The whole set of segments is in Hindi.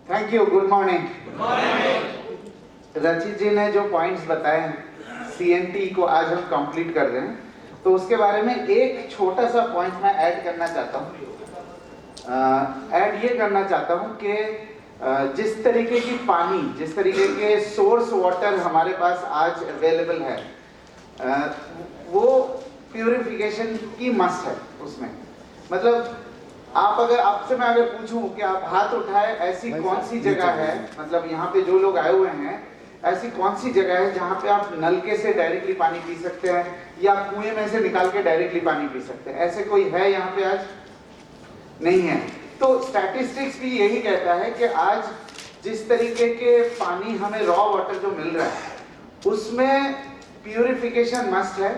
Thank you, good morning. रचित जी ने जो पॉइंट्स बताए हैं सीएनटी को आज हम कंप्लीट कर रहे हैं, तो उसके बारे में एक छोटा सा पॉइंट मैं ऐड करना चाहता हूँ। ऐड ये करना चाहता हूँ कि जिस तरीके की पानी, जिस तरीके के सोर्स वाटर हमारे पास आज अवेलेबल है, वो प्यूरिफिकेशन की मस्ट है उसमें। मतलब आपसे मैं अगर पूछूं कि आप हाथ उठाए, ऐसी कौन सी जगह है, मतलब यहाँ पे जो लोग आए हुए हैं, ऐसी कौन सी जगह है जहाँ पे आप नलके से डायरेक्टली पानी पी सकते हैं या कुएं में से निकाल के डायरेक्टली पानी पी सकते हैं? ऐसे कोई है यहाँ पे आज? नहीं है। तो स्टैटिस्टिक्स भी यही कहता है कि आज जिस तरीके के पानी हमें रॉ वाटर जो मिल रहा है उसमें प्यूरिफिकेशन मस्ट है,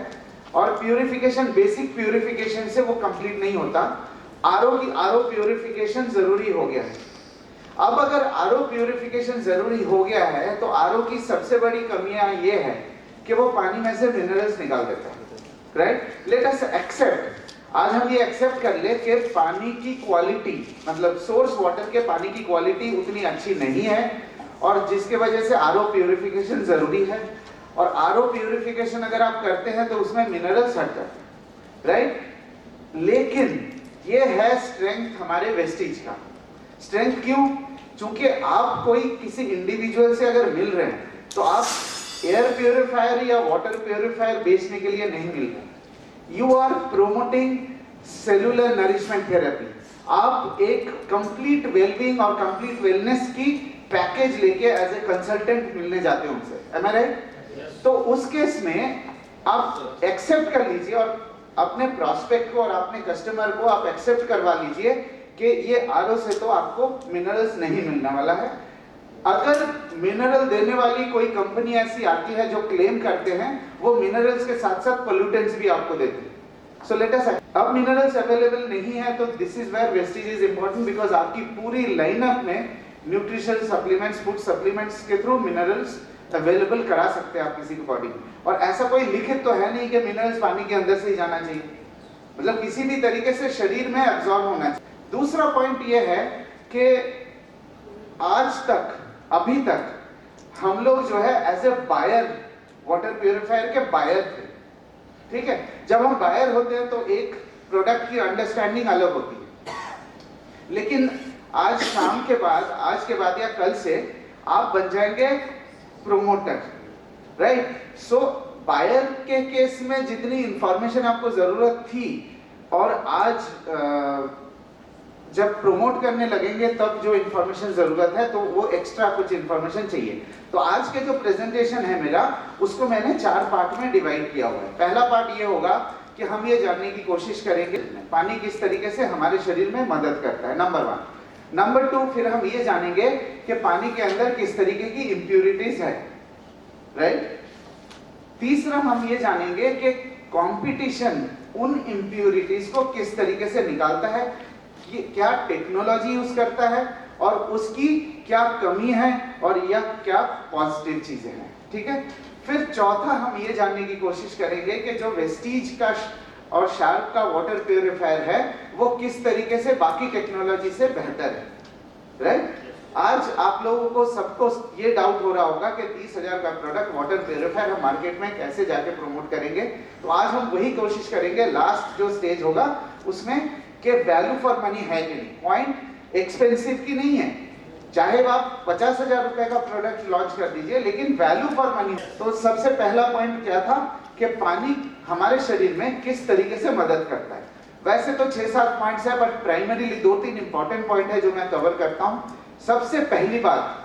और प्यूरिफिकेशन, बेसिक प्यूरिफिकेशन से वो कंप्लीट नहीं होता। आरओ प्यूरिफिकेशन जरूरी हो गया है। अब अगर आरओ प्यूरिफिकेशन जरूरी हो गया है तो आरओ की सबसे बड़ी कमियां ये है कि वो पानी में से मिनरल्स निकाल देता है, राइट? लेट अस एक्सेप्ट, आज हम ये एक्सेप्ट कर ले कि पानी की क्वालिटी, मतलब सोर्स वाटर के पानी की क्वालिटी उतनी अच्छी नहीं है, और जिसके वजह से आरओ प्यूरिफिकेशन जरूरी है। और आरओ प्यूरिफिकेशन अगर आप करते हैं तो उसमें मिनरल्स हटते हैं, राइट? लेकिन ये है स्ट्रेंथ हमारे वेस्टिज का। स्ट्रेंथ क्यों? क्योंकि आप कोई किसी इंडिविजुअल से अगर मिल रहे हैं तो आप एयर प्यूरिफायर या वाटर प्यूरिफायर बेचने के लिए नहीं मिल रहे। You are promoting cellular nourishment therapy. आप एक कंप्लीट वेलबींग और कंप्लीट वेलनेस की पैकेज लेके एज ए कंसल्टेंट मिलने जाते हैं उनसे, एम आई राइट? तो उस केस में आप एक्सेप्ट कर लीजिए और अपने प्रॉस्पेक्ट को और अपने कस्टमर को आप एक्सेप्ट करवा लीजिए कि ये आरओ से तो आपको मिनरल्स नहीं मिलने वाला है। अगर मिनरल देने वाली कोई कंपनी ऐसी आती है जो क्लेम करते हैं, वो मिनरल्स के साथ साथ पोल्यूटेंट्स भी आपको देते हैं। सो लेट अस, अब मिनरल्स अवेलेबल नहीं है तो this is where Vestige is important, because आपकी पूरी लाइनअप में न्यूट्रिशन सप्लीमेंट्स, फूड सप्लीमेंट्स के थ्रू मिनरल्स अवेलेबल करा सकते हैं आप किसी की बॉडी में। और ऐसा कोई लिखित तो है नहीं कि मिनरल्स पानी के अंदर से ही जाना चाहिए, मतलब किसी भी तरीके से शरीर में एब्जॉर्ब होना चाहिए। दूसरा पॉइंट ये है कि आज तक, अभी तक हम लोग जो है as a buyer, water purifier के बायर थे, ठीक है? जब हम बायर होते हैं तो एक प्रोडक्ट की अंडरस्टैंडिंग अलग होती है, लेकिन आज शाम के बाद, आज के बाद या कल से आप बन जाएंगे प्रोमोटर, राइट? सो बायर के केस में जितनी इंफॉर्मेशन आपको जरूरत थी, और आज जब प्रमोट करने लगेंगे तब जो इंफॉर्मेशन जरूरत है तो वो एक्स्ट्रा कुछ इंफॉर्मेशन चाहिए। तो आज के जो प्रेजेंटेशन है मेरा, उसको मैंने 4 पार्ट में डिवाइड किया हुआ है। पहला पार्ट ये होगा कि हम ये जानने की कोशिश करेंगे पानी किस तरीके से हमारे शरीर में मदद करता है, नंबर 1। नंबर 2, फिर हम ये जानेंगे कि पानी के अंदर किस तरीके की इम्प्यूरिटीज है, राइट? तीसरा, हम ये जानेंगे कि कंपटीशन उन इम्प्यूरिटीज को किस तरीके से निकालता है, क्या टेक्नोलॉजी यूज करता है, और उसकी क्या कमी है और या क्या पॉजिटिव चीजें हैं, ठीक है? फिर चौथा, हम ये जानने की कोशिश करेंगे कि जो वेस्टीज का और शार्प का वाटर प्यूरिफायर है वो किस तरीके से बाकी टेक्नोलॉजी से बेहतर है, राइट? आज आप लोगों को सबको ये डाउट हो रहा होगा कि 30,000 का प्रोडक्ट वाटर प्यूरिफायर हम मार्केट में कैसे जाके प्रमोट करेंगे। तो आज हम वही कोशिश करेंगे, लास्ट जो स्टेज होगा उसमें, कि वैल्यू फॉर मनी है कि नहीं। पॉइंट एक्सपेंसिव की नहीं है, चाहे आप 50,000 रुपए का प्रोडक्ट लॉन्च कर दीजिए, लेकिन वैल्यू फॉर मनी। तो सबसे पहला पॉइंट क्या था कि पानी हमारे शरीर में किस तरीके से मदद करता है। वैसे तो 6-7 पॉइंट्स है, बट प्राइमरीली 2-3 इंपॉर्टेंट पॉइंट है जो मैं कवर करता हूं। सबसे पहली बात,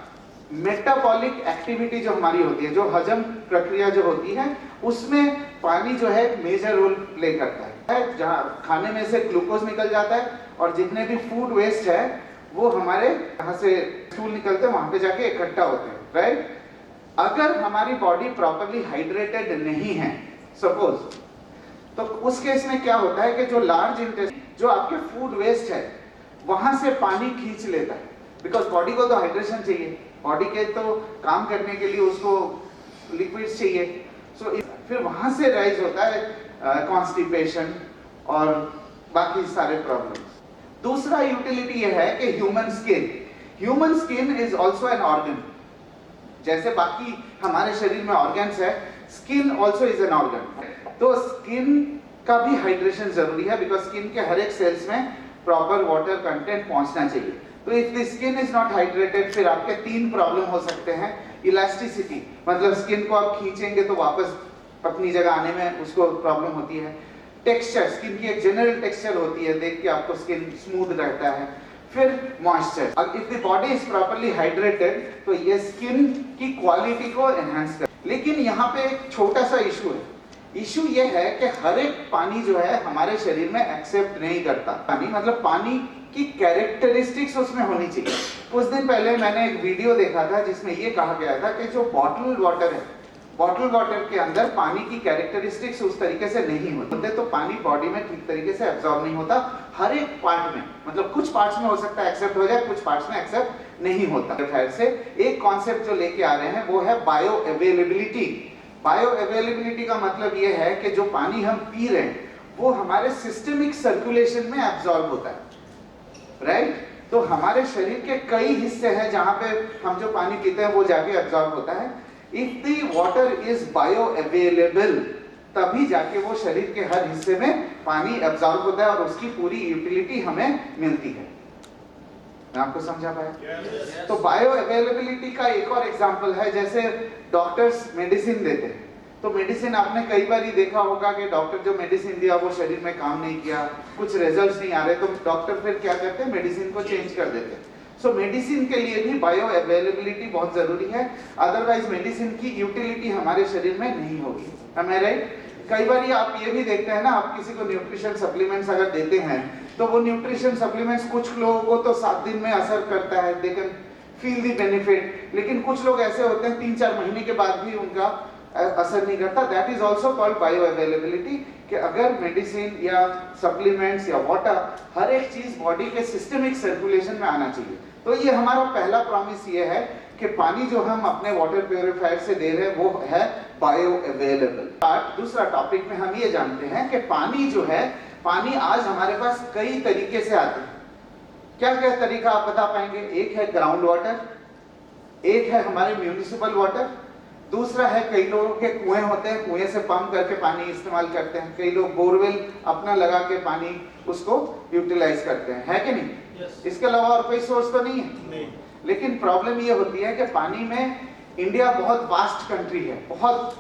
मेटाबॉलिक एक्टिविटी जो हमारी होती है, जो हजम प्रक्रिया जो होती है, उसमें पानी जो है मेजर रोल प्ले करता है। जहाँ खाने में से ग्लूकोज निकल जाता है और जितने भी फूड वेस्ट है वो हमारे यहाँ से स्टूल निकलते हैं, वहां पे जाके इकट्ठा होते हैं, राइट? अगर हमारी बॉडी प्रॉपरली हाइड्रेटेड नहीं है सपोज, तो उस केस में क्या होता है कि जो लार्ज इंटेस्टाइन, जो आपके फूड वेस्ट है, वहां से पानी खींच लेता है, बिकॉज बॉडी को तो हाइड्रेशन चाहिए, बॉडी के तो काम करने के लिए उसको लिक्विड्स चाहिए। सो फिर वहां से राइज होता है कॉन्स्टिपेशन और बाकी सारे प्रॉब्लम्स। दूसरा यूटिलिटी ये है कि human skin, human skin is also an organ. जैसे बाकी हमारे शरीर में ऑर्गन्स है, skin also is an organ. तो स्किन का भी हाइड्रेशन जरूरी है, बिकॉज स्किन के हर एक सेल्स में प्रॉपर वाटर कंटेंट पहुंचना चाहिए। तो if the skin is not hydrated, फिर आपके 3 प्रॉब्लम हो सकते हैं। इलास्टिसिटी, मतलब स्किन को आप खींचेंगे तो वापस अपनी जगह आने में उसको प्रॉब्लम होती है। टेक्सचर, स्किन की एक जनरल टेक्सचर होती है, देख के आपको स्किन स्मूथ रहता है। फिर moisture, if the body is properly hydrated तो ये स्किन की क्वालिटी को एनहांस कर। लेकिन यहाँ पे एक छोटा सा इशू है। इशू ये है कि हर एक पानी जो है हमारे शरीर में एक्सेप्ट नहीं करता। पानी मतलब पानी की कैरेक्टरिस्टिक्स उसमें होनी चाहिए। कुछ दिन पहले मैंने एक वीडियो देखा था जिसमें ये कहा गया था कि जो बॉटल वाटर है, बॉटल वाटर के अंदर पानी की कैरेक्टरिस्टिक्स उस तरीके से नहीं होते, तो पानी बॉडी में ठीक तरीके से एब्जॉर्ब नहीं होता हर एक पार्ट में। मतलब कुछ पार्ट्स में हो सकता है एक्सेप्ट हो जाए, कुछ पार्ट्स में एक्सेप्ट नहीं होता। खैर से एक कॉन्सेप्ट जो लेके आ रहे हैं वो है बायो अवेलेबिलिटी। बायो अवेलेबिलिटी का मतलब ये है कि जो पानी हम पी रहे हैं वो हमारे सिस्टमिक सर्कुलेशन में एब्जॉर्ब होता है, राइट? तो हमारे शरीर के कई हिस्से हैं जहां पे हम जो पानी पीते हैं वो जाके एब्जॉर्ब होता है। If the water is bio available, तभी जाके वो शरीर के हर हिस्से में पानी एब्जॉर्ब होता है और उसकी पूरी यूटिलिटी हमें मिलती है। मैं आपको समझा पाया? yes. तो बायो अवेलेबिलिटी का एक और एग्जांपल है, जैसे डॉक्टर्स मेडिसिन देते हैं। तो मेडिसिन आपने कई बार ही देखा होगा कि डॉक्टर जो मेडिसिन दिया वो शरीर में काम नहीं किया, कुछ रिजल्ट्स नहीं आ रहे, तो डॉक्टर फिर क्या करते हैं, मेडिसिन को चेंज कर देते हैं। सो मेडिसिन के लिए भी बायो अवेलेबिलिटी बहुत जरूरी है, अदरवाइज मेडिसिन की यूटिलिटी हमारे शरीर में नहीं होगी। Am I right? कई बार आप ये भी देखते हैं ना, आप किसी को न्यूट्रिशन सप्लीमेंट्स अगर देते हैं तो वो न्यूट्रिशन सप्लीमेंट्स कुछ लोगों को तो 7 दिन में असर करता है, they can feel the benefit, लेकिन कुछ लोग ऐसे होते हैं 3-4 महीने के बाद भी उनका असर नहीं करता। That is also called bio availability, कि अगर मेडिसिन या सप्लीमेंट्स या वाटर, हर एक चीज बॉडी के सिस्टमिक सर्कुलेशन में आना चाहिए। तो ये हमारा पहला प्रॉमिस ये है कि पानी जो हम अपने वाटर प्यूरिफायर से दे रहे हैं वो है बायो अवेलेबल। दूसरा टॉपिक में हम ये जानते हैं कि पानी जो है, पानी आज हमारे पास कई तरीके से आते हैं। क्या क्या तरीका आप बता पाएंगे? एक है ग्राउंड वाटर, एक है हमारे म्यूनिसिपल वाटर, दूसरा है कई लोगों के कुएं होते हैं, कुएं से पंप करके पानी इस्तेमाल करते हैं, कई लोग बोरवेल अपना लगा के पानी उसको यूटिलाइज करते हैं, है कि नहीं? yes. इसके अलावा और कोई सोर्स तो नहीं है? नहीं। लेकिन प्रॉब्लम ये होती है कि पानी में, इंडिया बहुत वास्ट कंट्री है, बहुत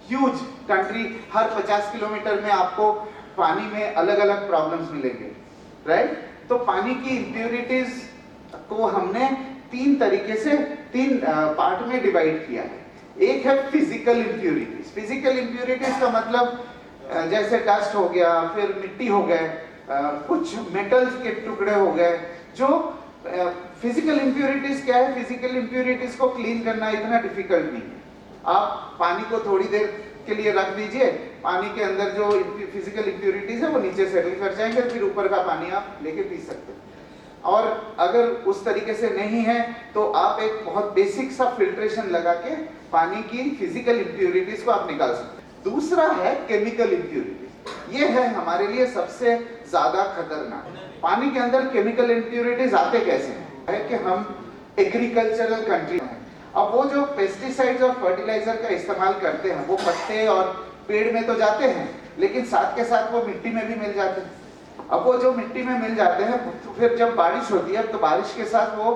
ह्यूज कंट्री, हर 50 किलोमीटर में आपको पानी में अलग अलग प्रॉब्लम्स मिलेंगे, राइट? तो पानी की इम्प्यूरिटीज को हमने 3 तरीके से 3 पार्ट में डिवाइड किया है। एक है फिजिकल इम्प्यूरिटीज। फिजिकल इम्प्यूरिटीज का मतलब जैसे डस्ट हो गया, फिर मिट्टी हो गए, कुछ मेटल्स के टुकड़े हो गए। जो फिजिकल इम्प्यूरिटीज क्या है? फिजिकल इम्प्यूरिटीज को क्लीन करना इतना डिफिकल्ट नहीं है। आप पानी को थोड़ी देर के लिए रख दीजिए, पानी के अंदर जो फिजिकल इम्प्यूरिटीज है वो नीचे सेटल कर जाएंगे, फिर ऊपर का पानी आप लेके पी सकते हैं। और अगर उस तरीके से नहीं है तो आप एक बहुत बेसिक सा फिल्ट्रेशन लगा के पानी की फिजिकल इम्प्यूरिटीज को आप निकाल सकते हैं। दूसरा है केमिकल इम्प्यूरिटीज। ये है हमारे लिए सबसे ज्यादा खतरनाक। पानी के अंदर केमिकल इम्प्यूरिटीज आते कैसे हैं? है कि हम एग्रीकल्चरल कंट्री हैं। अब वो जो पेस्टिसाइड्स और फर्टिलाइजर का इस्तेमाल करते हैं वो पत्ते और पेड़ में तो जाते हैं, लेकिन साथ के साथ वो मिट्टी में भी मिल जाते हैं। अब वो जो मिट्टी में मिल जाते हैं तो फिर जब बारिश होती है तो बारिश के साथ वो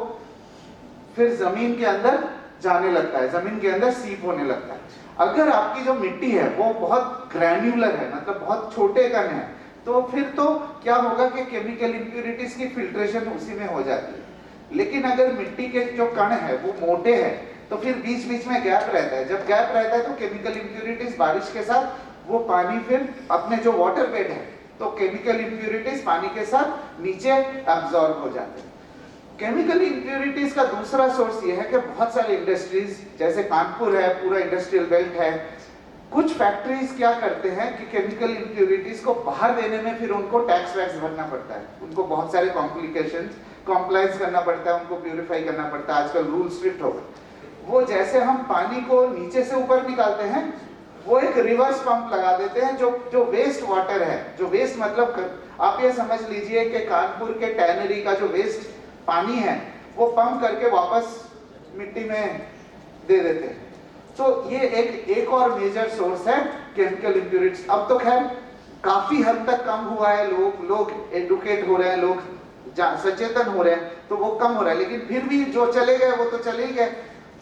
फिर जमीन के अंदर जाने लगता है, जमीन के अंदर सीप होने लगता है। अगर आपकी जो मिट्टी है वो बहुत ग्रैन्युलर है, मतलब बहुत छोटे कण है, तो फिर तो क्या होगा कि केमिकल इम्प्यूरिटीज की फिल्ट्रेशन उसी में हो जाती है। लेकिन अगर मिट्टी के जो कण है वो मोटे हैं तो फिर बीच बीच में गैप रहता है। जब गैप रहता है तो केमिकल इम्प्यूरिटीज बारिश के साथ वो पानी फिर अपने जो वाटर बेड है तो केमिकल इम्प्यूरिटीज पानी के साथ नीचे एब्जॉर्ब हो जाते हैं। केमिकल इम्प्यूरिटीज का दूसरा सोर्स ये है कि बहुत सारे इंडस्ट्रीज, जैसे कानपुर है, पूरा इंडस्ट्रियल बेल्ट है, कुछ फैक्ट्रीज क्या करते हैं कि केमिकल इम्प्यूरिटीज को बाहर देने में फिर उनको टैक्स वैक्स भरना पड़ता है, उनको बहुत सारे कॉम्प्लिकेशंस कॉम्प्लाइंस करना पड़ता है, उनको प्यूरिफाई करना पड़ता है। आजकल रूल स्ट्रिक्ट हो गए। वो जैसे हम पानी को नीचे से ऊपर निकालते हैं, वो एक रिवर्स पंप लगा देते हैं। जो वेस्ट वाटर है, जो वेस्ट मतलब आप ये समझ लीजिए कि कानपुर के टैनरी का जो वेस्ट पानी है वो पंप करके वापस मिट्टी में दे देते हैं। तो ये एक और मेजर सोर्स है केमिकल इंप्यूरिटीज। अब तो खैर काफी हद तक कम हुआ है, लोग एडुकेट हो रहे हैं, लोग सचेतन हो रहे हैं, तो वो कम हो रहा है, लेकिन फिर भी जो चले गए वो तो चले ही गए,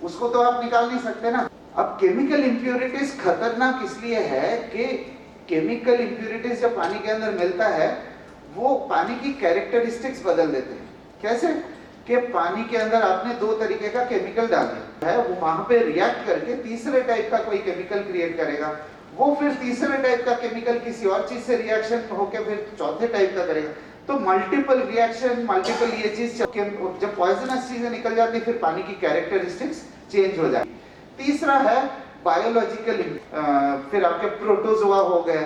उसको तो आप निकाल नहीं सकते ना। अब केमिकल इंप्यूरिटीज खतरनाक इसलिए है कि केमिकल इंप्यूरिटीज जब पानी के अंदर मिलता है वो पानी की कैरेक्टरिस्टिक्स बदल देते हैं। कैसे कि पानी के अंदर आपने दो तरीके का केमिकल डाल दिया है, वो वहां पे रिएक्ट करके तीसरे टाइप का कोई केमिकल क्रिएट करेगा, वो फिर तीसरे टाइप का केमिकल किसी और चीज से रिएक्शन होकर फिर चौथे टाइप का करेगा। तो मल्टीपल रिएक्शन, मल्टीपल ये चीज जब पॉइजनस चीजें निकल जाती फिर पानी की कैरेक्टरिस्टिक्स चेंज हो जाती। तीसरा है बायोलॉजिकल, फिर आपके प्रोटोजोआ हो गए,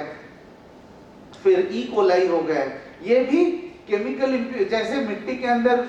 फिर ई कोलाई हो गए, ये भी केमिकल, जैसे मिट्टी के अंदर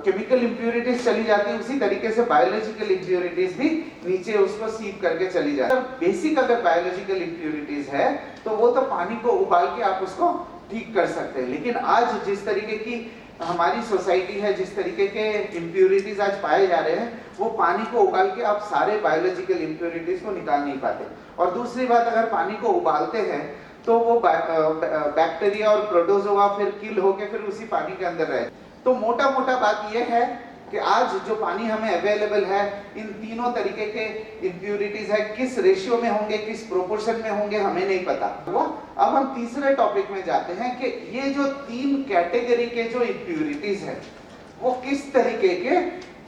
केमिकल इंप्यूरिटीज चली जाती है उसी तरीके से बायोलॉजिकल इंप्यूरिटीज भी नीचे उसको सीप करके चली जाती है। बेसिक अगर बायोलॉजिकल इंप्यूरिटीज है तो वो तो पानी को उबाल के आप उसको ठीक कर सकते हैं, लेकिन आज जिस तरीके की हमारी सोसाइटी है, जिस तरीके के इंप्यूरिटीज आज पाए जा रहे हैं, वो पानी को उबाल के आप सारे बायोलॉजिकल इंप्यूरिटीज को निकाल नहीं पाते। और दूसरी बात, अगर पानी को उबालते हैं तो वो बैक्टीरिया और प्रोटोजोआ फिर किल होके फिर उसी पानी के अंदर रहे। तो मोटा मोटा बात यह है कि आज जो पानी हमें अवेलेबल है, इन तीनों तरीके के इंप्यूरिटीज है, किस रेशियो में होंगे, किस प्रोपोर्शन में होंगे, हमें नहीं पता। अब हम तीसरे टॉपिक में जाते हैं कि ये जो तीन कैटेगरी के जो इंप्यूरिटीज है वो किस तरीके के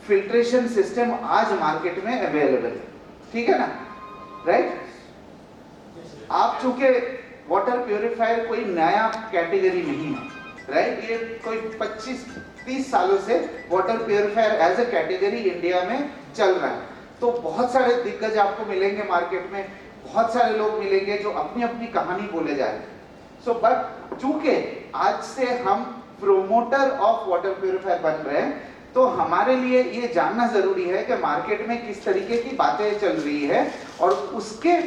फिल्ट्रेशन सिस्टम आज मार्केट में अवेलेबल है। ठीक है ना, राइट? आप चूंकि वाटर प्यूरिफायर कोई नया कैटेगरी नहीं है, राइट? ये कोई 25-30 सालों से water purifier as a category India में चल रहा है। तो बहुत सारे दिग्गज आपको मिलेंगे मार्केट में, बहुत सारे लोग मिलेंगे जो अपनी अपनी कहानी बोले जा रहे हैं। सो बट चूंकि आज से हम प्रोमोटर ऑफ वाटर प्यूरिफायर बन रहे हैं, तो हमारे लिए ये जानना जरूरी है कि मार्केट में किस तरीके की बातें चल रही है और उसके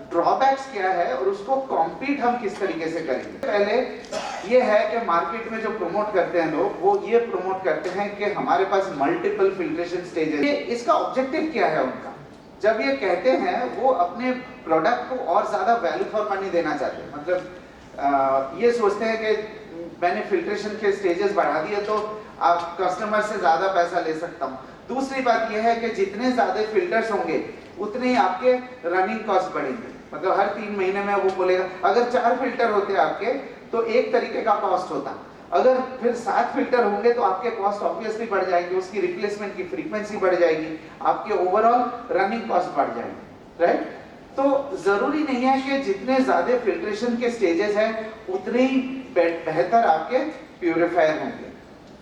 ड्रॉबैक्स क्या है और उसको कॉम्पीट हम किस तरीके से करेंगे। पहले ये है कि मार्केट में जो प्रमोट करते हैं लोग, वो ये प्रमोट करते हैं कि हमारे पास मल्टीपल फिल्ट्रेशन स्टेजेस है। इसका ऑब्जेक्टिव क्या है उनका? जब ये कहते हैं वो अपने प्रोडक्ट को और ज्यादा वैल्यू फॉर मनी देना चाहते हैं। मतलब ये सोचते हैं कि मैंने फिल्ट्रेशन के स्टेजेस बढ़ा दिए तो आप कस्टमर से ज्यादा पैसा ले सकता हूँ। दूसरी बात यह है कि जितने ज्यादा फिल्टर्स होंगे उतने ही आपके रनिंग कॉस्ट बढ़ेंगे। मतलब हर 3 महीने में वो बोलेगा अगर 4 फिल्टर होते आपके तो एक तरीके का कॉस्ट होता, अगर फिर 7 फिल्टर होंगे तो आपके कॉस्ट ऑब्वियसली बढ़ जाएंगे, उसकी रिप्लेसमेंट की फ्रीक्वेंसी बढ़ जाएगी, आपके ओवरऑल रनिंग कॉस्ट बढ़ जाएंगे, राइट? तो जरूरी नहीं है कि जितने ज्यादा फिल्ट्रेशन के स्टेजेस हैं उतने ही बेहतर आपके प्यूरिफायर होंगे।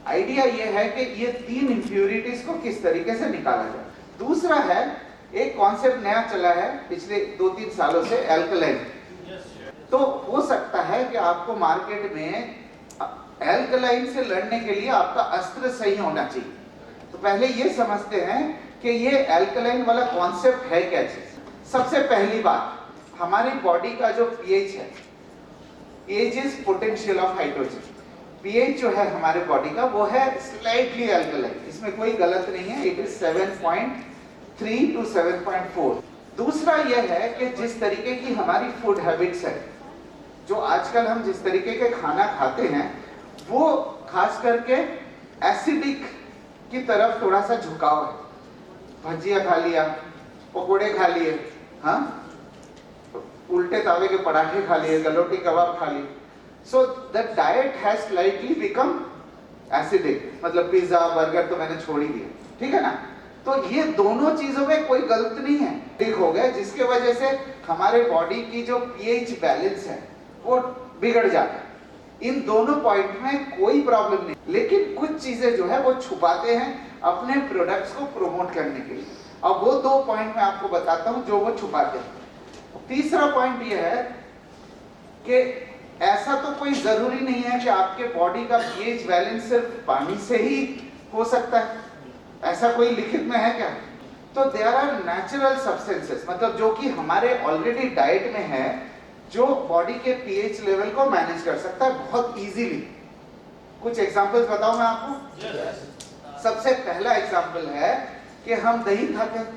आइडिया ये है कि ये 3 इंप्यूरिटीज को किस तरीके से निकाला जाए। दूसरा है, एक कॉन्सेप्ट नया चला है पिछले 2-3 सालों से, एल्कलाइन। तो हो सकता है कि आपको मार्केट में एल्कलाइन से लड़ने के लिए आपका अस्त्र सही होना चाहिए। तो पहले ये समझते हैं कि ये एल्कलाइन वाला कॉन्सेप्ट है क्या चीज। सबसे पहली बात, हमारी बॉडी का जो पीएच है, pH is potential of hydrogen. PH जो है हमारे बॉडी का वो है स्लाइटली एल्कलाइन, इसमें कोई गलत नहीं है, इट इज 7.3 to 7.4। दूसरा यह है कि जिस तरीके की हमारी फूड हैबिट्स है, जो आजकल हम जिस तरीके के खाना खाते हैं, वो खास करके एसिडिक की तरफ थोड़ा सा झुकाव है। भजिया खा लिया, पकोड़े खा लिए, हाँ, उल्टे तावे के पराठे खा लिए, गलोटी कबाब खा लिए। So the diet has slightly become acidic, मतलब पिज्जा बर्गर तो मैंने छोड़ ही दिया, ठीक है ना? तो ये दोनों चीजों में कोई गलत नहीं है, ठीक हो गया, जिसके वजह से हमारे बॉडी की जो पीएच बैलेंस है वो बिगड़ जाता है। इन दोनों पॉइंट में कोई प्रॉब्लम नहीं, लेकिन कुछ चीजें जो है वो छुपाते हैं अपने प्रोडक्ट्स को प्रमोट करने के लिए। अब वो 2 पॉइंट मैं आपको बताता हूं जो वो छुपाते हैं। तीसरा पॉइंट ये है कि ऐसा तो कोई जरूरी नहीं है कि आपके बॉडी का पीएच बैलेंस सिर्फ पानी से ही हो सकता है, ऐसा कोई लिखित में है क्या? तो देयर आर नेचुरल सब्सटेंसेस, मतलब जो कि हमारे ऑलरेडी डाइट में है, जो बॉडी के पीएच लेवल को मैनेज कर सकता है बहुत इजीली। कुछ एग्जांपल्स बताऊं मैं आपको? सबसे पहला एग्जाम्पल है कि हम दही खाते हैं,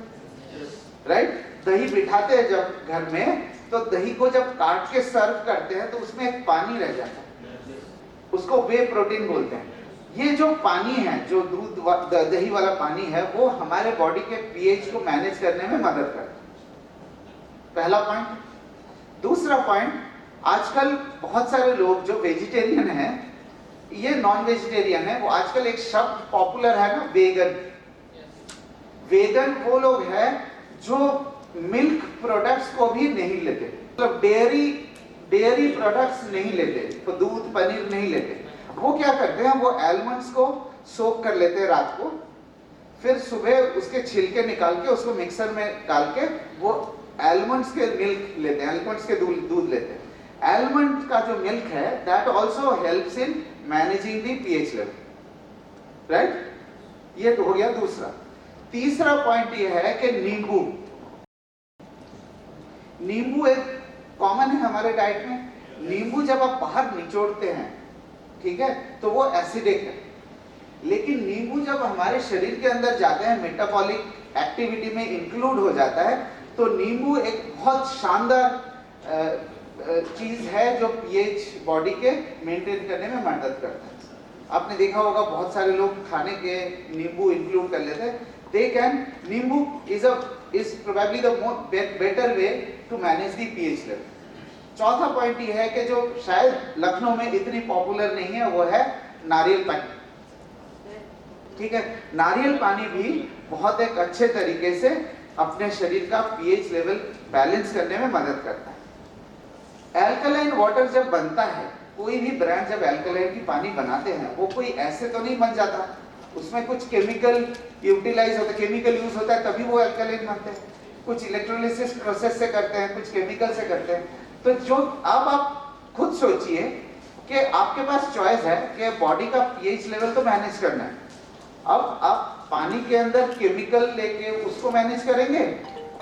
राइट? दही बिठाते हैं जब घर में, तो दही को जब काट के सर्व करते हैं तो उसमें एक पानी रह जाता है, उसको वे प्रोटीन बोलते हैं। ये जो पानी है, जो दूध दही वाला पानी है, वो हमारे बॉडी के पीएच को मैनेज करने में मदद करता है। पहला पॉइंट। दूसरा पॉइंट, आजकल बहुत सारे लोग जो वेजिटेरियन हैं, ये नॉन वेजिटेरियन है, वो आजकल एक शब्द पॉपुलर है ना, वेगन। वेगन वो लोग हैं जो मिल्क प्रोडक्ट्स को भी नहीं लेते, मतलब डेयरी प्रोडक्ट्स नहीं लेते, तो दूध पनीर नहीं लेते। वो क्या करते हैं, वो आलमंड्स को सोक कर लेते हैं रात को, फिर सुबह उसके छिलके निकाल के उसको मिक्सर में डाल के वो आलमंड्स के मिल्क लेते हैं, आलमंड्स के दूध लेते हैं। आलमंड का जो मिल्क है, that also helps in managing the pH level, right? ये तो हो गया दूसरा। तीसरा पॉइंट ये है कि नींबू एक कॉमन है हमारे डाइट में। नींबू जब आप बाहर निचोड़ते हैं, ठीक है, तो वो एसिडिक है, लेकिन नींबू जब हमारे शरीर के अंदर जाते हैं, मेटाबॉलिक एक्टिविटी में इंक्लूड हो जाता है, तो नींबू एक बहुत शानदार चीज है जो पीएच बॉडी के मेंटेन करने में मदद करता है। आपने देखा होगा बहुत सारे लोग खाने के नींबू इंक्लूड कर लेते हैं। They can, नींबू is probably the better way to manage the pH level. चौथा पॉइंट ये है कि जो शायद लखनऊ में इतनी पॉपुलर नहीं है, वो है नारियल पानी। ठीक है, नारियल पानी भी बहुत एक अच्छे तरीके से अपने शरीर का पीएच लेवल बैलेंस करने में मदद करता है। एल्कलाइन वाटर जब बनता है, कोई भी ब्रांड जब एल्कलाइन की पानी बनाते हैं, वो कोई ऐसे तो नहीं बन जाता, उसमें कुछ केमिकल यूटिलाइज होता है, केमिकल यूज होता है, तभी वो एल्कलाइन बनते हैं। कुछ इलेक्ट्रोलिसिस प्रोसेस से करते हैं, कुछ केमिकल से करते हैं। तो जो अब आप खुद सोचिए कि आपके पास चॉइस है कि बॉडी का पीएच लेवल तो मैनेज करना है, अब आप पानी के अंदर केमिकल लेके उसको मैनेज करेंगे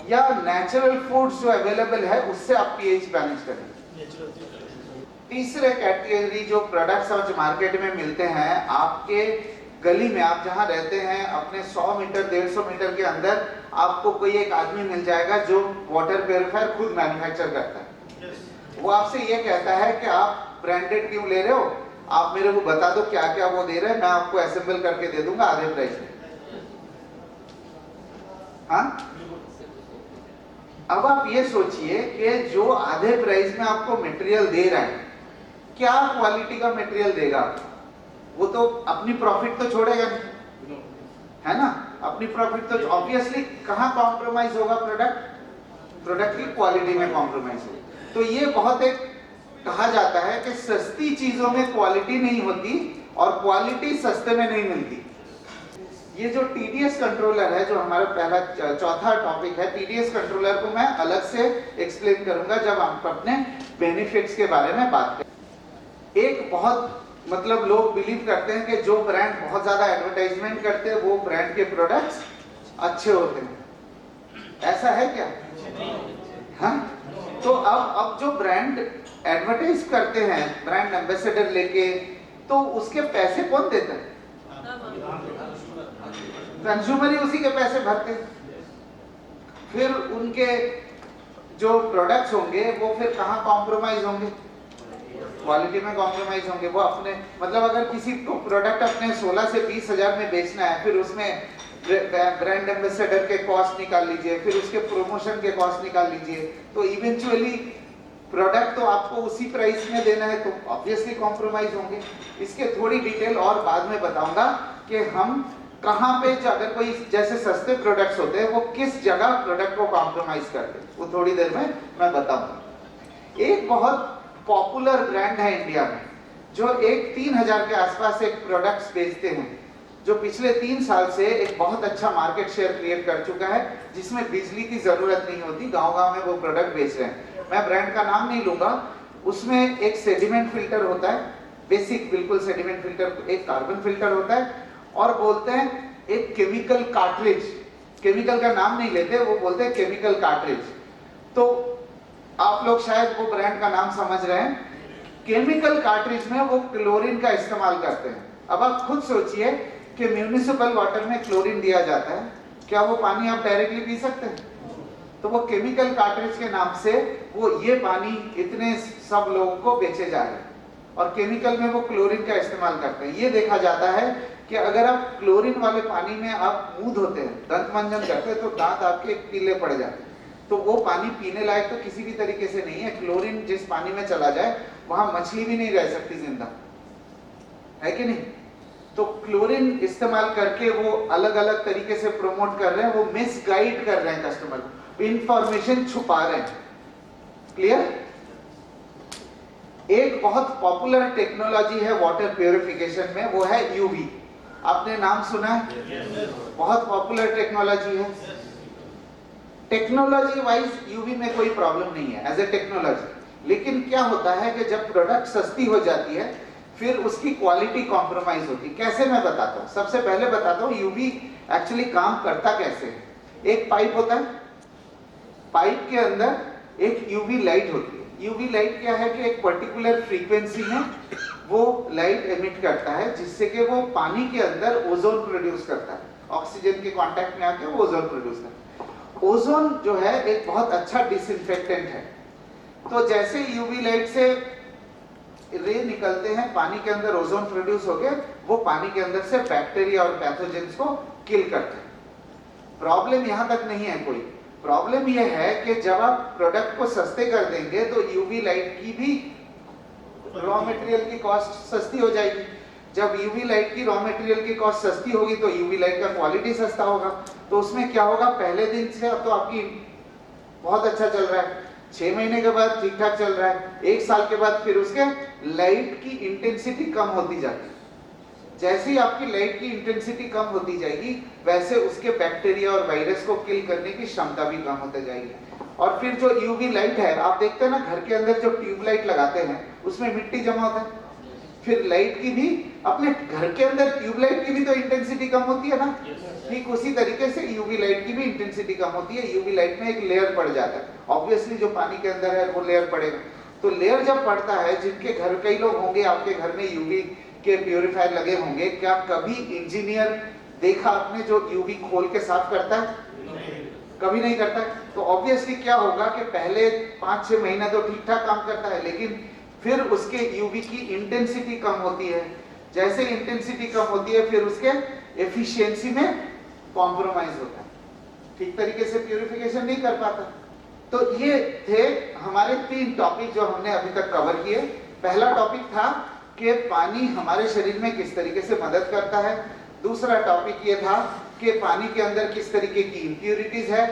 या नेचुरल फूड्स जो अवेलेबल है उससे आप पीएच मैनेज करेंगे। तीसरे कैटेगरी जो प्रोडक्ट्स आज मार्केट में मिलते हैं, आपके गली में आप जहां रहते हैं, अपने 100 मीटर 150 मीटर के अंदर आपको कोई एक आदमी मिल जाएगा जो वाटर प्यूरिफायर खुद मैन्युफैक्चर करता है। वो आपसे ये कहता है कि आप ब्रांडेड क्यों ले रहे हो, आप मेरे को बता दो क्या क्या वो दे रहे हैं, मैं आपको असेंबल करके दे दूंगा आधे प्राइस में। हाँ, अब आप ये सोचिए कि जो आधे प्राइस में आपको मटेरियल दे रहा है, क्या क्वालिटी का मटेरियल देगा? वो तो अपनी प्रॉफिट तो छोड़ेगा नहीं, है ना? अपनी प्रॉफिट तो ऑब्वियसली कहाँ कॉम्प्रोमाइज होगा? प्रोडक्ट की क्वालिटी में कॉम्प्रोमाइज होगा। तो ये बहुत एक कहा जाता है कि सस्ती चीजों में क्वालिटी नहीं होती और क्वालिटी सस्ते में नहीं मिलती। ये जो टीडीएस कंट्रोलर है, जो हमारा पहला चौथा टॉपिक है, टीडीएस कंट्रोलर को मैं अलग से एक्सप्लेन करूंगा जब हम अपने बेनिफिट्स के बारे में बात करें। एक बहुत मतलब लोग बिलीव करते हैं कि जो ब्रांड बहुत ज्यादा एडवर्टाइजमेंट करते हैं वो ब्रांड के प्रोडक्ट्स अच्छे होते हैं। ऐसा है क्या? हाँ, तो अब जो ब्रांड एडवर्टाइज करते हैं, ब्रांड एम्बेसडर लेके, तो उसके पैसे कौन देता है? कंज्यूमर ही उसी के पैसे भरते हैं। फिर उनके जो प्रोडक्ट्स होंगे वो फिर कहाँ कॉम्प्रोमाइज होंगे? क्वालिटी में कॉम्प्रोमाइज होंगे। वो अपने मतलब अगर किसी को प्रोडक्ट अपने 16 से 20 हजार में बेचना है, फिर उसमें ब्रांड एम्बेसडर के कॉस्ट निकाल लीजिए, फिर उसके प्रमोशन के कॉस्ट निकाल लीजिए, तो इवेंचुअली प्रोडक्ट तो आपको उसी प्राइस में देना है, तो ऑब्वियसली कॉम्प्रोमाइज होंगे। इसके थोड़ी डिटेल और बाद में बताऊंगा कि हम कहाँ पे, अगर कोई जैसे सस्ते प्रोडक्ट्स होते हैं वो किस जगह प्रोडक्ट को कॉम्प्रोमाइज करते हैं, वो थोड़ी देर में मैं बताऊंगा। एक बहुत पॉपुलर ब्रांड है इंडिया में जो एक 3000 के आसपास एक प्रोडक्ट्स बेचते हैं, जो पिछले 3 साल से एक बहुत अच्छा मार्केट शेयर क्रिएट कर चुका है, जिसमें बिजली की जरूरत नहीं होती, गांव-गांव में वो प्रोडक्ट बेच रहे हैं। मैं ब्रांड का नाम नहीं लूंगा। उसमें एक सेडिमेंट फिल्टर होता है, बेसिक बिल्कुल सेडिमेंट फिल्टर, एक कार्बन फिल्टर होता है, और बोलते हैं एक केमिकल कार्ट्रिज, केमिकल का नाम नहीं लेते, वो बोलते हैं केमिकल कार्ट्रिज। तो आप लोग शायद वो ब्रांड का नाम समझ रहे हैं। केमिकल कार्ट्रिज में वो क्लोरीन का इस्तेमाल करते हैं। अब आप खुद सोचिए कि म्यूनिसिपल वाटर में क्लोरीन दिया जाता है, क्या वो पानी आप डायरेक्टली पी सकते हैं? तो वो केमिकल कार्ट्रिज के नाम से वो ये पानी इतने सब लोगों को बेचे जा रहे हैं, और केमिकल में वो क्लोरीन का इस्तेमाल करते हैं। ये देखा जाता है कि अगर आप क्लोरीन वाले पानी में आप मुंह धोते हैं, दंत मंजन करते हैं, तो दांत आपके पीले पड़ जाते हैं। तो वो पानी पीने लायक तो किसी भी तरीके से नहीं है। क्लोरीन जिस पानी में चला जाए वहां मछली भी नहीं रह सकती जिंदा, है कि नहीं? तो क्लोरीन इस्तेमाल करके वो अलग अलग तरीके से प्रमोट कर रहे हैं, वो मिसगाइड कर रहे हैं कस्टमर को, इंफॉर्मेशन छुपा रहे हैं। क्लियर? एक बहुत पॉपुलर टेक्नोलॉजी है वाटर प्यूरिफिकेशन में, वो है यूवी। आपने नाम सुना है? बहुत पॉपुलर टेक्नोलॉजी है। टेक्नोलॉजी वाइज यूवी में कोई प्रॉब्लम नहीं है एज ए टेक्नोलॉजी, लेकिन क्या होता है कि जब प्रोडक्ट सस्ती हो जाती है फिर उसकी क्वालिटी कॉम्प्रोमाइज होती है। कैसे मैं बताता हूँ, सबसे पहले बताता हूँ यूवी एक्चुअली काम करता कैसे है। एक पाइप होता है, पाइप के अंदर एक यूवी लाइट होती है। यूवी लाइट क्या है कि एक पर्टिकुलर फ्रीक्वेंसी में वो लाइट एमिट करता है, जिससे कि वो पानी के अंदर ओजोन प्रोड्यूस करता है। ऑक्सीजन के कांटेक्ट में आके वो ओजोन प्रोड्यूस करता है। ओजोन जो है एक बहुत अच्छा डिसइंफेक्टेंट है। तो जैसे यूवी लाइट से रे निकलते हैं, पानी के अंदर ओजोन प्रोड्यूस होके वो पानी के अंदर से बैक्टीरिया और पैथोजेंस को किल करते हैं। प्रॉब्लम यहाँ तक नहीं है कोई। प्रॉब्लम यह है कि जब आप प्रोडक्ट को सस्ते कर देंगे तो यूवी लाइट की भी रॉ मटेरियल की कॉस्ट सस्ती हो जाएगी। जब यूवी लाइट की रॉ मटेरियल की कॉस्ट सस्ती होगी तो यूवी लाइट का क्वालिटी सस्ता होगा। तो उसमें क्या होगा, पहले दिन से अब तो आपकी बहुत अच्छा चल रहा है, 6 महीने के बाद ठीक ठाक चल रहा है, 1 साल के बाद फिर उसके लाइट की इंटेंसिटी कम होती जाती है। जैसे ही आपकी लाइट की इंटेंसिटी कम होती जाएगी वैसे उसके बैक्टीरिया और वायरस को किल करने की क्षमता भी कम होती जाएगी। और फिर जो यूवी लाइट है, आप देखते हैं ना घर के अंदर जो ट्यूबलाइट लगाते हैं उसमें मिट्टी जमा होता है, फिर लाइट की भी अपने घर के अंदर ट्यूबलाइट की भी तो इंटेंसिटी कम होती है ना। ठीक उसी तरीके से यूवी लाइट की भी इंटेंसिटी कम होती है। यूवी लाइट में एक लेयर पड़ जाता है, ऑब्वियसली जो पानी के अंदर है वो लेयर पड़ेगा। तो लेयर जब पड़ता है, जिनके घर कई लोग होंगे आपके घर में यूवी के प्यूरिफायर लगे होंगे, क्या कभी इंजीनियर देखा आपने जो यूवी खोल के साफ करता है? कभी नहीं करता। तो ऑब्वियसली क्या होगा कि पहले 5-6 महीना तो ठीक ठाक काम करता है, लेकिन फिर उसके यूवी की इंटेंसिटी कम होती है। जैसे इंटेंसिटी कम होती है फिर उसके एफिशिएंसी में कॉम्प्रोमाइज होता है, ठीक तरीके से प्यूरिफिकेशन नहीं कर पाता। तो ये थे हमारे 3 टॉपिक जो हमने अभी तक कवर किए। पहला टॉपिक था कि पानी हमारे शरीर में किस तरीके से मदद करता है। दूसरा टॉपिक ये था कि पानी के अंदर किस तरीके की इम्प्यूरिटीज है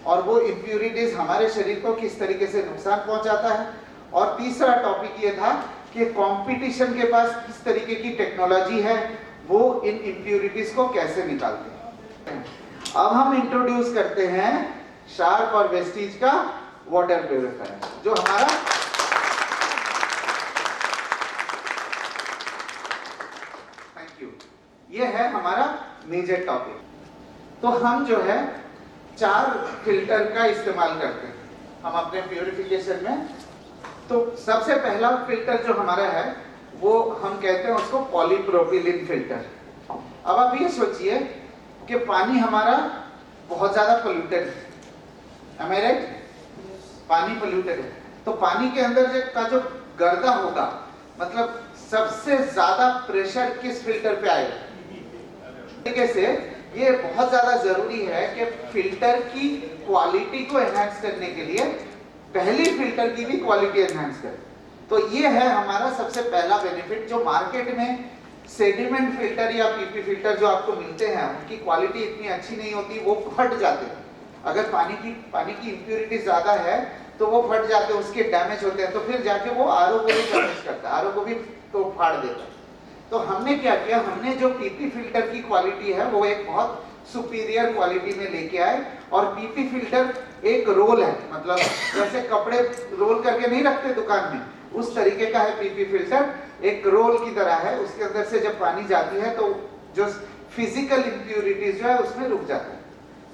और वो इम्प्यूरिटीज हमारे शरीर को किस तरीके से नुकसान पहुंचाता है। और तीसरा टॉपिक ये था कि कंपटीशन के पास किस तरीके की टेक्नोलॉजी है, वो इन इम्प्यूरिटीज को कैसे निकालते हैं। अब हम इंट्रोड्यूस करते हैं शार्प और वेस्टीज का वाटर प्यूरिफायर, जो हमारा ये है हमारा मेजर टॉपिक। तो हम जो है 4 फिल्टर का इस्तेमाल करते हैं हम अपने प्यूरिफिकेशन में। तो सबसे पहला फिल्टर जो हमारा है वो हम कहते हैं उसको पॉलीप्रोपिलीन फिल्टर। अब आप ये सोचिए कि पानी हमारा बहुत ज्यादा पोल्यूटेड है, am I right? पानी पोल्यूटेड है, तो पानी के अंदर का जो गर्दा होगा, मतलब सबसे ज्यादा प्रेशर किस फिल्टर पे आएगा। तरीके से ये बहुत ज्यादा जरूरी है कि फिल्टर की क्वालिटी को एनहांस करने के लिए पहली फिल्टर की भी क्वालिटी एनहांस करें। तो ये है हमारा सबसे पहला बेनिफिट। जो मार्केट में सेडिमेंट फिल्टर या पीपी फिल्टर जो आपको मिलते हैं उनकी क्वालिटी इतनी अच्छी नहीं होती, वो फट जाते हैं। अगर पानी की इम्प्यूरिटी ज्यादा है तो वो फट जाते हैं, उसके डैमेज होते हैं, तो फिर जाके वो आरओ को भी डैमेज करता है, आरओ को भी तो फाड़ देता है। तो हमने क्या किया, हमने जो पीपी फिल्टर की क्वालिटी है वो एक बहुत सुपीरियर क्वालिटी में लेके आए। और पीपी फिल्टर एक रोल है, मतलब जैसे कपड़े रोल करके नहीं रखते दुकान में, उस तरीके का है पीपी फिल्टर। एक रोल की तरह है, उसके अंदर से जब पानी जाती है तो जो फिजिकल इंप्यूरिटीज जो है उसमें रुक जाता है।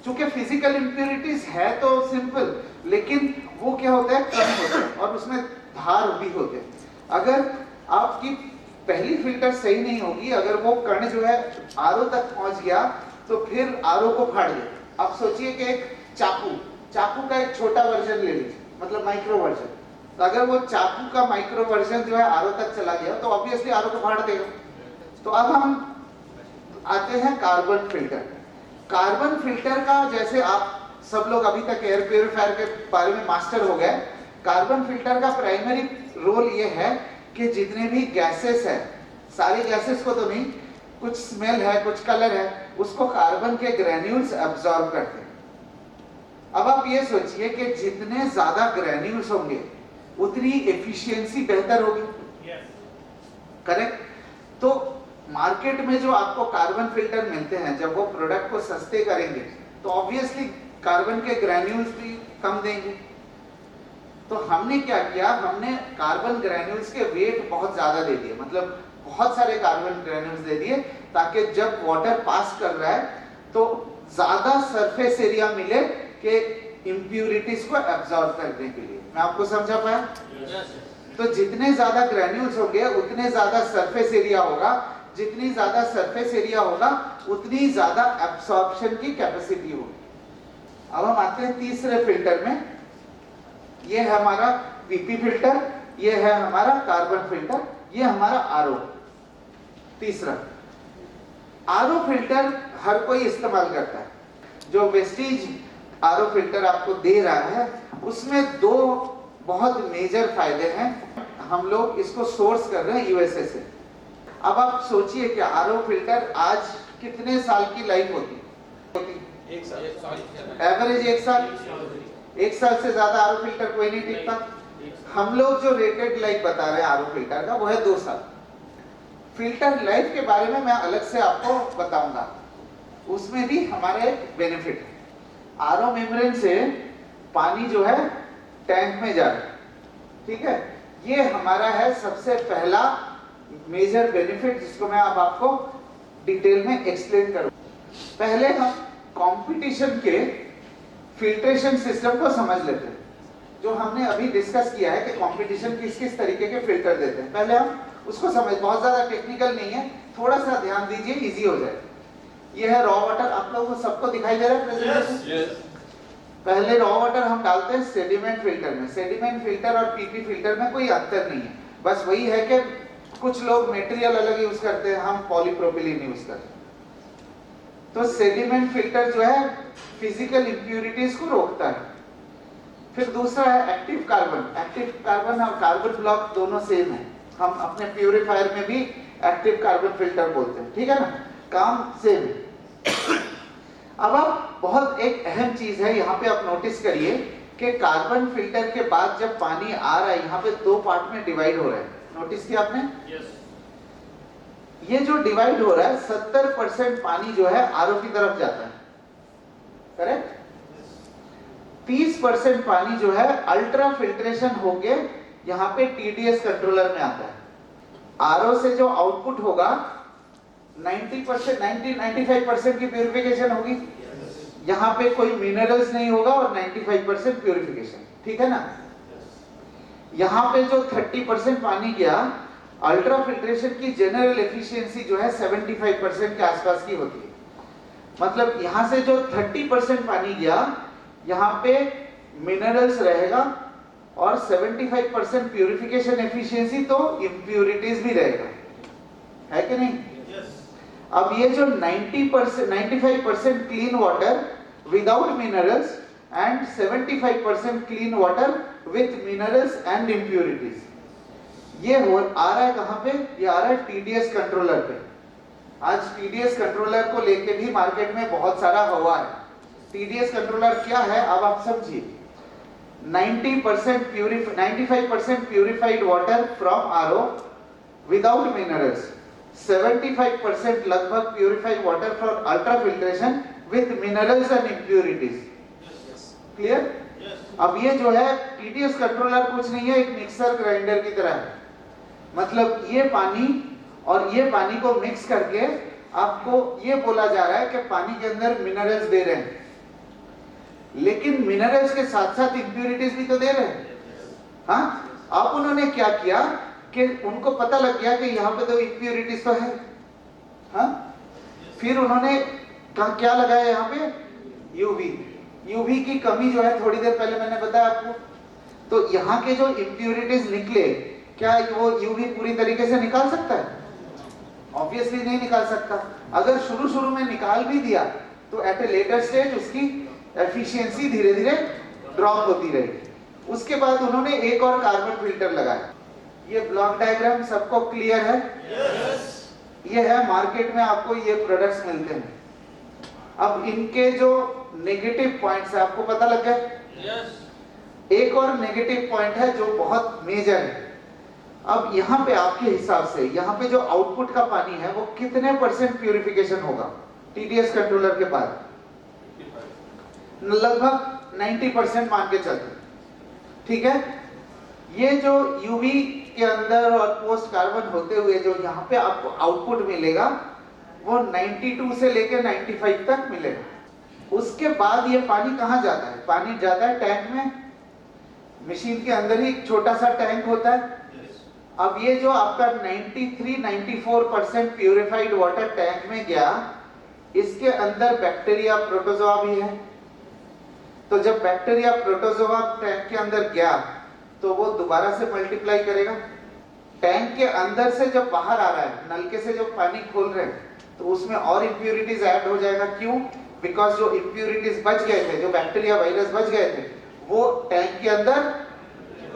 चूंकि फिजिकल इंप्यूरिटीज है तो सिंपल, लेकिन वो क्या होता है, कम होता है और उसमें धार भी होते हैं। अगर आपकी पहली फिल्टर सही नहीं होगी, अगर वो कण जो है आरओ तक पहुंच गया तो फिर आरओ को फाड़ देगा। अब सोचिए कि एक चाकू का एक छोटा वर्जन ले लीजिए, मतलब माइक्रो वर्जन। तो अगर वो चाकू का माइक्रो वर्जन जो है आरओ तक चला गया तो ऑब्वियसली आरओ को फाड़ देगा। तो अब हम आते हैं कार्बन फिल्टर। कार्बन फिल्टर का, जैसे आप सब लोग अभी तक एयर प्यूरिफायर के बारे में मास्टर हो गए, कार्बन फिल्टर का प्राइमरी रोल ये है कि जितने भी गैसेस है, सारी गैसेस को तो नहीं, कुछ स्मेल है, कुछ कलर है, उसको कार्बन के ग्रेन्यूल्स एब्जॉर्ब करते हैं। अब आप ये सोचिए कि जितने ज्यादा ग्रेन्यूल्स होंगे उतनी एफिशिएंसी बेहतर होगी, करेक्ट? तो मार्केट में जो आपको कार्बन फिल्टर मिलते हैं, जब वो प्रोडक्ट को सस्ते करेंगे तो ऑब्वियसली कार्बन के ग्रेन्यूल्स भी कम देंगे। तो हमने क्या किया, हमने कार्बन ग्रेन्यूल्स के वेट बहुत ज्यादा दे दिए, मतलब बहुत सारे कार्बन ग्रेन्यूल्स दे दिए, ताकि जब वाटर पास कर रहा है तो ज्यादा सरफेस एरिया मिले कि इंप्यूरिटीज को एब्जॉर्ब करने के लिए। मैं आपको समझा पाया? तो जितने ज्यादा ग्रेन्यूल्स होंगे उतने ज्यादा सरफेस एरिया होगा, जितनी ज्यादा सरफेस एरिया होगा उतनी ज्यादा एब्सॉर्प्शन की कैपेसिटी होगी। अब हम आते हैं तीसरे फिल्टर में। ये है हमारा पीपी फिल्टर, ये है हमारा कार्बन फिल्टर, ये हमारा आरओ। तीसरा आरओ फिल्टर हर कोई इस्तेमाल करता है। जो वेस्टीज आरओ फिल्टर आपको दे रहा है उसमें दो बहुत मेजर फायदे हैं। हम लोग इसको सोर्स कर रहे हैं यूएसए से। अब आप सोचिए कि आरओ फिल्टर आज कितने साल की लाइफ होती? एक साल। एवरेज एक साल से ज्यादा आरओ फिल्टर कोई नहीं टिकता। हम लोग जो रेटेड लाइफ बता रहे हैं आरओ फिल्टर का वो है 2 साल। फिल्टर लाइफ के बारे में मैं अलग से आपको बताऊंगा, उसमें भी हमारे बेनिफिट है। आरओ मेम्ब्रेन से पानी जो है टैंक में जा रहा है, ठीक है? ये हमारा है सबसे पहला मेजर बेनिफिट, जिसको मैं अब आपको डिटेल में एक्सप्लेन करूंगा। पहले हम कंपटीशन के फिल्ट्रेशन सिस्टम को समझ लेते हैं, जो हमने अभी डिस्कस किया है कि कंपटीशन किस किस तरीके के फिल्टर देते हैं। पहले हम उसको समझ, बहुत ज्यादा टेक्निकल नहीं है, थोड़ा सा ध्यान दीजिए, इजी हो जाएगा। ये है रॉ वाटर, आप लोगों को सबको दिखाई दे रहा है प्रेजेंटेशन? पहले रॉ वाटर हम डालते हैं सेडिमेंट फिल्टर में। सेडिमेंट फिल्टर और पीपी फिल्टर में कोई अंतर नहीं है, बस वही है कि कुछ लोग मटेरियल अलग यूज करते हैं, हम पॉलीप्रोपिलीन यूज करते हैं। तो सेडिमेंट फिल्टर जो है फिजिकल इंप्यूरिटीज को रोकता है। फिर दूसरा है एक्टिव कार्बन। एक्टिव कार्बन और कार्बन ब्लॉक दोनों सेम है, हम अपने प्यूरिफायर में भी एक्टिव कार्बन फिल्टर बोलते हैं, ठीक है ना? काम सेम है। अब आप बहुत एक अहम चीज है यहाँ पे, आप नोटिस करिए कि कार्बन फिल्टर के बाद जब पानी आ रहा है यहाँ पे 2 पार्ट में डिवाइड हो रहा है। नोटिस किया आपने? ये जो डिवाइड हो रहा है 70% पानी जो है आरओ की तरफ जाता है, करेक्ट? 30% पानी जो है अल्ट्रा फिल्ट्रेशन होके यहाँ पे टीडीएस कंट्रोलर में आता है। आरओ से जो आउटपुट होगा 95% की प्यूरिफिकेशन होगी, यहाँ पे कोई मिनरल्स नहीं होगा और 95% प्यूरिफिकेशन, ठीक है ना? यहाँ पे जो 30% पानी गया, अल्ट्रा फिल्ट्रेशन की जनरल एफिशिएंसी जो है 75% के आसपास की होती है। मतलब यहाँ से जो 30% पानी गया, यहाँ पे मिनरल्स रहेगा और 75% प्यूरिफिकेशन एफिशिएंसी, तो इंप्यूरिटीज भी रहेगा, है कि नहीं? अब ये जो 95% clean water without minerals and 75% clean water with minerals and impurities, ये आ रहा है कहाँ पे? ये आ रहा है टीडीएस कंट्रोलर पे। आज टीडीएस कंट्रोलर को लेके भी मार्केट में बहुत सारा हवा है। टीडीएस कंट्रोलर क्या है अब आप समझिए। 95% purified water from RO without minerals, 75% लगभग purified water from ultra filtration with minerals and impurities. Clear? अब ये जो है टीडीएस कंट्रोलर कुछ नहीं है, एक मिक्सर ग्राइंडर की तरह है। मतलब ये पानी और ये पानी को मिक्स करके आपको ये बोला जा रहा है कि पानी के अंदर मिनरल्स दे रहे हैं, लेकिन मिनरल्स के साथ साथ इंप्यूरिटीज भी तो दे रहे हैं। हाँ, अब उन्होंने क्या किया, कि उनको पता लग गया कि यहाँ पे तो इम्प्योरिटीज तो है। हाँ, फिर उन्होंने क्या लगाया यहाँ पे, यूवी। यूवी की कमी जो है थोड़ी देर पहले मैंने बताया आपको, तो यहाँ के जो इम्प्योरिटीज निकले, क्या वो यूवी पूरी तरीके से निकाल सकता है? ऑब्वियसली नहीं निकाल सकता। अगर शुरू शुरू में निकाल भी दिया तो एट ए लेटर स्टेज उसकी एफिशिएंसी धीरे धीरे ड्रॉप होती रहेगी। उसके बाद उन्होंने एक और कार्बन फिल्टर लगाया। ये ब्लॉक डायग्राम सबको क्लियर है? ये है, मार्केट में आपको ये प्रोडक्ट्स मिलते हैं। अब इनके जो नेगेटिव पॉइंट्स है आपको पता लग गया? एक और नेगेटिव पॉइंट है जो बहुत मेजर है। अब यहाँ पे आपके हिसाब से यहाँ पे जो आउटपुट का पानी है वो कितने % प्यूरिफिकेशन होगा टीडीएस कंट्रोलर के बाद? लगभग 90% मान के चलते, ठीक है। ये जो यूवी के अंदर और पोस्ट कार्बन होते हुए जो यहाँ पे आपको आउटपुट मिलेगा वो 92 से लेकर 95 तक मिलेगा। उसके बाद ये पानी कहाँ जाता है? पानी जाता है टैंक में, मशीन के अंदर ही एक छोटा सा टैंक होता है। अब ये जो आपका 93-94% प्यूरिफाइड वाटर टैंक में गया, इसके अंदर बैक्टीरिया प्रोटोजोआ भी है। तो जब बैक्टीरिया प्रोटोजोआ टैंक के अंदर गया तो वो दोबारा से मल्टीप्लाई करेगा। टैंक के अंदर से जब बाहर आ रहा है, नलके से जब पानी खोल रहे हैं, तो उसमें और इम्प्यूरिटीज ऐड हो जाएगा। क्यों? बिकॉज जो इम्प्यूरिटीज बच गए थे, जो बैक्टीरिया वायरस बच गए थे, वो टैंक के अंदर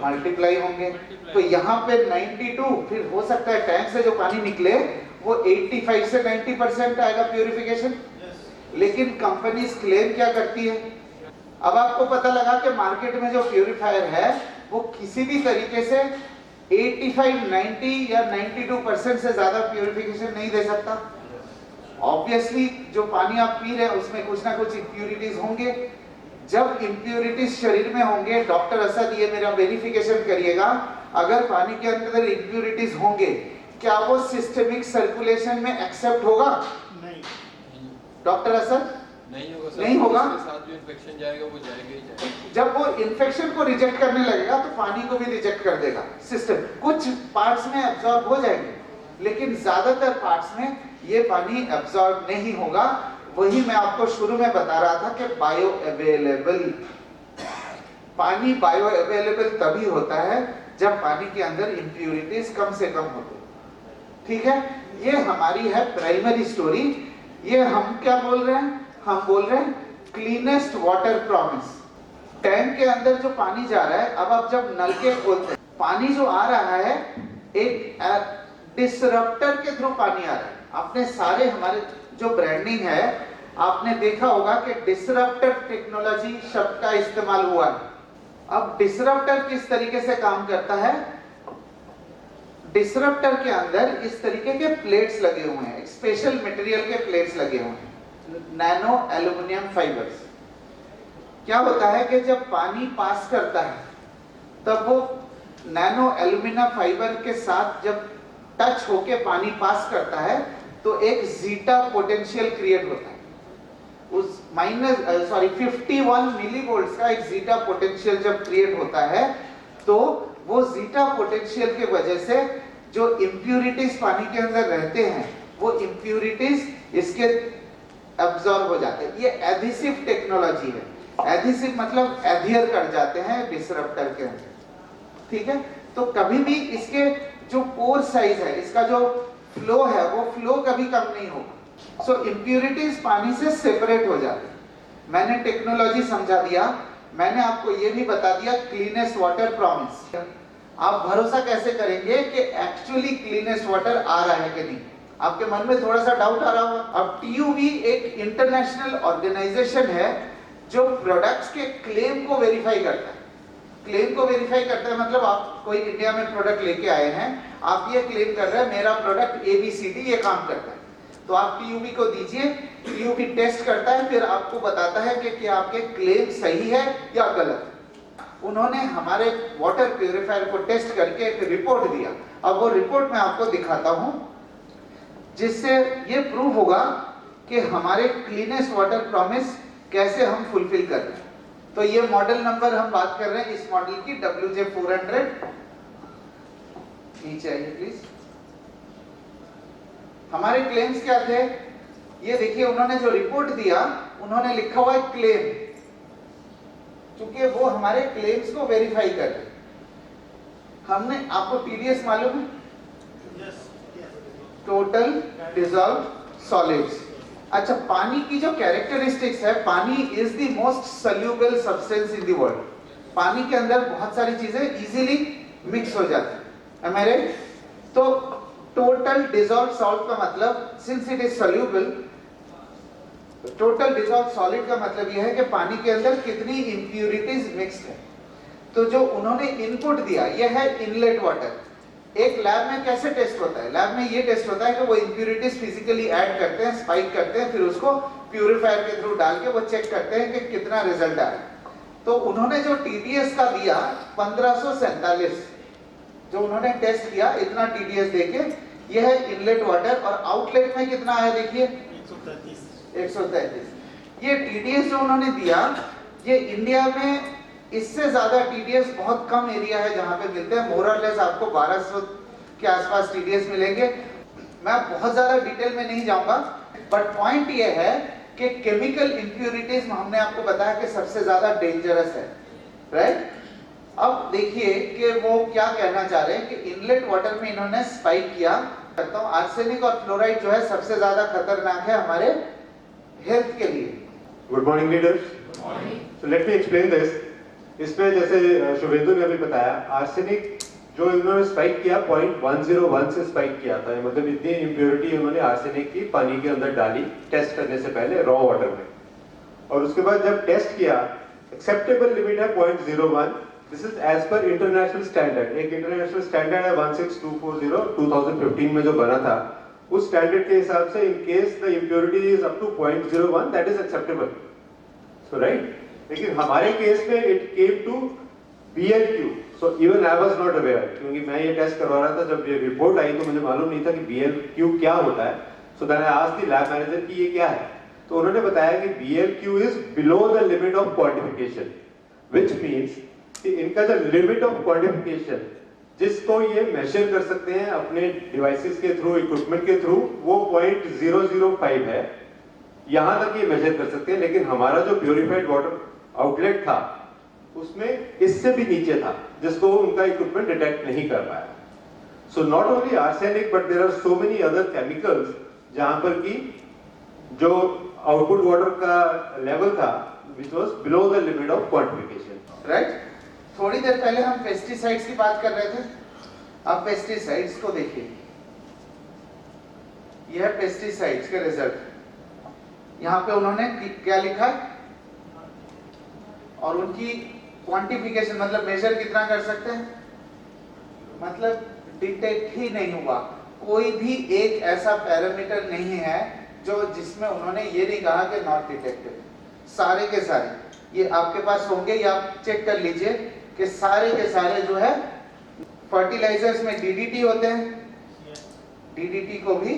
मल्टीप्लाई होंगे। तो यहाँ पे 92, फिर हो सकता है टैंक से जो पानी निकले वो 85 से 90% आएगा प्यूरिफिकेशन। लेकिन कंपनीज क्लेम क्या करती है? अब आपको पता लगा कि मार्केट में जो प्यूरिफायर है वो किसी भी तरीके से 85, 90 या 92% से ज्यादा प्यूरिफिकेशन नहीं दे सकता। ऑब्वियसली जो पानी आप पी रहे हैं उसमें कुछ ना कुछ इम्प्यूरिटीज होंगे। जब इम्प्यूरिटीज शरीर में होंगे, डॉक्टर असद ये मेरा वेरिफिकेशन करिएगा, अगर पानी के अंदर इम्प्यूरिटीज होंगे क्या वो सिस्टेमिक सर्कुलेशन में एक्सेप्ट होगा? नहीं। डॉक्टर असद नहीं होगा सर, नहीं होगा। उसके साथ जो इन्फेक्शन जाएगा वो जाएगा ही जाएगा। जब वो इन्फेक्शन को रिजेक्ट करने लगेगा तो पानी को भी रिजेक्ट कर देगा सिस्टम। कुछ पार्ट्स में एब्जॉर्ब हो जाएंगे, लेकिन ज्यादातर पार्ट्स में ये पानी एब्जॉर्ब नहीं होगा। वही मैं आपको शुरू में बता रहा था कि बायो अवेलेबल, पानी बायो अवेलेबल तभी होता है जब पानी के अंदर इम्प्यूरिटीज कम से कम होते, ठीक है। ये हमारी है प्राइमरी स्टोरी। ये हम क्या बोल रहे हैं? हम बोल रहे हैं क्लीनेस्ट वाटर प्रॉमिस। टैंक के अंदर जो पानी जा रहा है, अब आप जब नलके खोलते हैं, पानी जो आ रहा है एक डिसरप्टर के थ्रू पानी आ रहा है। आपने सारे हमारे जो ब्रांडिंग है आपने देखा होगा कि डिसरप्टर टेक्नोलॉजी शब्द का इस्तेमाल हुआ है। अब डिसरप्टर किस तरीके से काम करता है? डिसरप्टर के अंदर इस तरीके के प्लेट्स लगे हुए हैं, स्पेशल मटेरियल के प्लेट्स लगे हुए हैं, नैनो एल्युमिनियम फाइबर्स। क्या होता है कि जब पानी पास करता है तब वो नैनो एल्युमिनियम फाइबर के साथ जब टच होके पानी पास करता है तो एक जीटा पोटेंशियल क्रिएट होता है। उस 51 मिलीवोल्ट्स का एक जीटा पोटेंशियल जब क्रिएट होता है तो वो जीटा पोटेंशियल के वजह से जो इम्प्यूरिटीज पानी के अंदर रहते हैं वो इम्प्यूरिटीज इसके एब्जॉर्ब हो जाते हैं। ये एडहेसिव टेक्नोलॉजी है। एडहेसिव मतलब एडहियर कर जाते हैं डिसरप्टर के अंदर, ठीक है। तो कभी भी इसके जो पोर साइज है, इसका जो फ्लो है वो फ्लो कभी कम नहीं होगा। सो इम्प्यूरिटीज पानी से सेपरेट हो जाते हैं। मैंने टेक्नोलॉजी समझा दिया, मैंने आपको ये भी बता दिया क्लीनेस्ट वाटर प्रॉमिस। आप भरोसा कैसे करेंगे कि एक्चुअली क्लीनेस्ट वाटर आ रहा है कि नहीं? आपके मन में थोड़ा सा डाउट आ रहा होगा। अब टीयूवी एक इंटरनेशनल ऑर्गेनाइजेशन है जो प्रोडक्ट्स के क्लेम को वेरीफाई करता है। क्लेम को वेरीफाई करता है मतलब आप कोई इंडिया में प्रोडक्ट लेके आए हैं, आप ये क्लेम कर रहे हैं मेरा प्रोडक्ट ABCD ये काम करता है, तो आप टीयूवी को दीजिए, टीयूवी टेस्ट करता है, फिर आपको बताता है कि क्या आपके क्लेम सही है या गलत। उन्होंने हमारे वाटर प्यूरिफायर को टेस्ट करके एक रिपोर्ट दिया। अब वो रिपोर्ट मैं आपको दिखाता हूं जिससे ये प्रूव होगा कि हमारे क्लीनेस्ट वाटर प्रॉमिस कैसे हम फुलफिल कर रहे हैं। तो ये मॉडल नंबर हम बात कर रहे हैं इस मॉडल की WJ-400। नीचे आइए प्लीज। हमारे क्लेम्स क्या थे? ये देखिए, उन्होंने जो रिपोर्ट दिया उन्होंने लिखा हुआ है क्लेम, क्योंकि वो हमारे क्लेम्स को वेरीफाई कर रहे। हमने, आपको टीडीएस मालूम है? Total dissolve solids. अच्छा, पानी की जो कैरेक्टरिस्टिक्स है, पानी is the most soluble substance in the world. पानी के अंदर बहुत सारी चीजें इजीली मिक्स हो जाती है, हमारे। तो टोटल डिसॉल्व सॉल्ट का मतलब, since it is soluble, total dissolve solid का मतलब यह है कि पानी के अंदर कितनी इंप्यूरिटीज मिक्स्ड है। तो जो उन्होंने इनपुट दिया यह है इनलेट वाटर। एक लैब में कैसे टेस्ट होता है? लैब में ये टेस्ट होता है कि वो इंप्यूरिटीज फिजिकली ऐड करते हैं, स्पाइक करते हैं, फिर उसको प्यूरिफायर के थ्रू डाल के वो चेक करते हैं कि कितना रिजल्ट आ रहा है। तो उन्होंने जो टीडीएस का दिया 1547, जो उन्होंने टेस्ट किया, इतना टीडीएस देके, यह है इनलेट वाटर। और आउटलेट में कितना है देखिए, 133। ये टीडीएस जो उन्होंने दिया, ये इंडिया में इससे ज्यादा टीडीएस बहुत कम एरिया है जहां पे मिलते हैं। मोर और लेस आपको 1200 के आसपास टीडीएस मिलेंगे। मैं बहुत ज्यादा डिटेल में नहीं जाऊंगा, बट पॉइंट ये है कि केमिकल इंप्यूरिटीज हमने आपको बताया कि सबसे ज्यादा डेंजरस है, राइट? अब देखिए कि वो क्या कहना चाह रहे हैं कि इनलेट वाटर में इन्होंने स्पाइक किया। करता हूं, आर्सेनिक और फ्लोराइड जो है सबसे ज्यादा खतरनाक है हमारे हेल्थ के लिए। Good morning leaders. So let me explain this. इसमें जैसे शुभेंदु ने अभी बताया, आर्सेनिक जो इन्होंने स्पाइक किया 0.101 से स्पाइक किया था, मतलब इतनी इम्प्योरिटी उन्होंने आर्सेनिक की पानी के अंदर डाली टेस्ट करने से पहले रॉ वाटर में। और उसके बाद जब टेस्ट किया, एक्सेप्टेबल लिमिट है 0.01। This is as per international standard. एक इंटरनेशनल स्टैंडर्ड है 16240 2015 में जो बना था, उस स्टैंडर्ड के हिसाब से in case the impurity is up to 0.01 that is acceptable. So right, लेकिन हमारे केस में it came to BLQ। So even I was not aware, क्योंकि मैं ये टेस्ट करवा रहा था, जब ये रिपोर्ट आई तो मुझे मालूम नहीं था कि BLQ क्या होता है। So then I asked the lab manager कि ये क्या है, तो उन्होंने बताया कि BLQ is below the limit of quantification, which means कि इनका जो लिमिट ऑफ क्वांटिफिकेशन जिसको ये मेजर कर सकते हैं अपने डिवाइसेस के थ्रू, इक्विपमेंट के थ्रू, वो 0.005 है। यहां तक ये मेजर कर सकते हैं। लेकिन हमारा जो प्यूरिफाइड वाटर आउटलेट था उसमें इससे भी नीचे था, जिसको उनका इक्विपमेंट डिटेक्ट नहीं कर पाया। So not only arsenic but there are so many other chemicals जहां पर कि जो आउटपुट वाटर का लेवल था which was below the limit of quantification, right? थोड़ी देर पहले हम पेस्टिसाइड्स की बात कर रहे थे। अब पेस्टिसाइड्स को देखिए, यह पेस्टिसाइड्स के रिजल्ट यहां पे उन्होंने क्या लिखा है और उनकी क्वांटिफिकेशन, मतलब मेजर कितना कर सकते हैं, मतलब डिटेक्ट ही नहीं हुआ। कोई भी एक ऐसा पैरामीटर नहीं है जो जिसमें उन्होंने ये नहीं कहा कि नॉट डिटेक्टेड। सारे के सारे ये आपके पास होंगे, या आप चेक कर लीजिए कि सारे के सारे जो है फर्टिलाइजर्स में DDT होते हैं, DDT को भी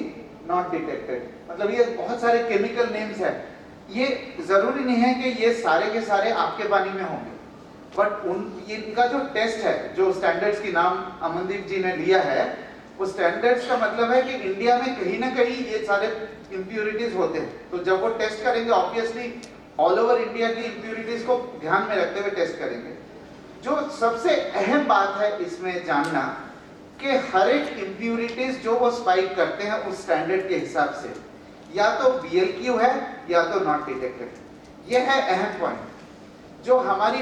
नॉट डिटेक्टेड। मतलब ये बहुत सारे केमिकल नेम्स है। ये जरूरी नहीं है कि ये सारे के सारे आपके पानी में होंगे, बट इनका जो टेस्ट है, जो स्टैंडर्ड्स की नाम अमनदीप जी ने लिया है, वो स्टैंडर्ड्स का मतलब है कि इंडिया में कहीं ना कहीं ये सारे इंप्यूरिटीज होते हैं। तो जब वो टेस्ट करेंगे, ऑब्वियसली ऑल ओवर इंडिया की इंप्यूरिटीज को ध्यान में रखते हुए टेस्ट करेंगे। जो सबसे अहम बात है इसमें जानना कि हर एक इंप्यूरिटीज जो वो स्पाइक करते हैं उस स्टैंडर्ड के हिसाब से, या तो BLQ है या तो नॉट डिटेक्टेड। ये है अहम पॉइंट। जो हमारी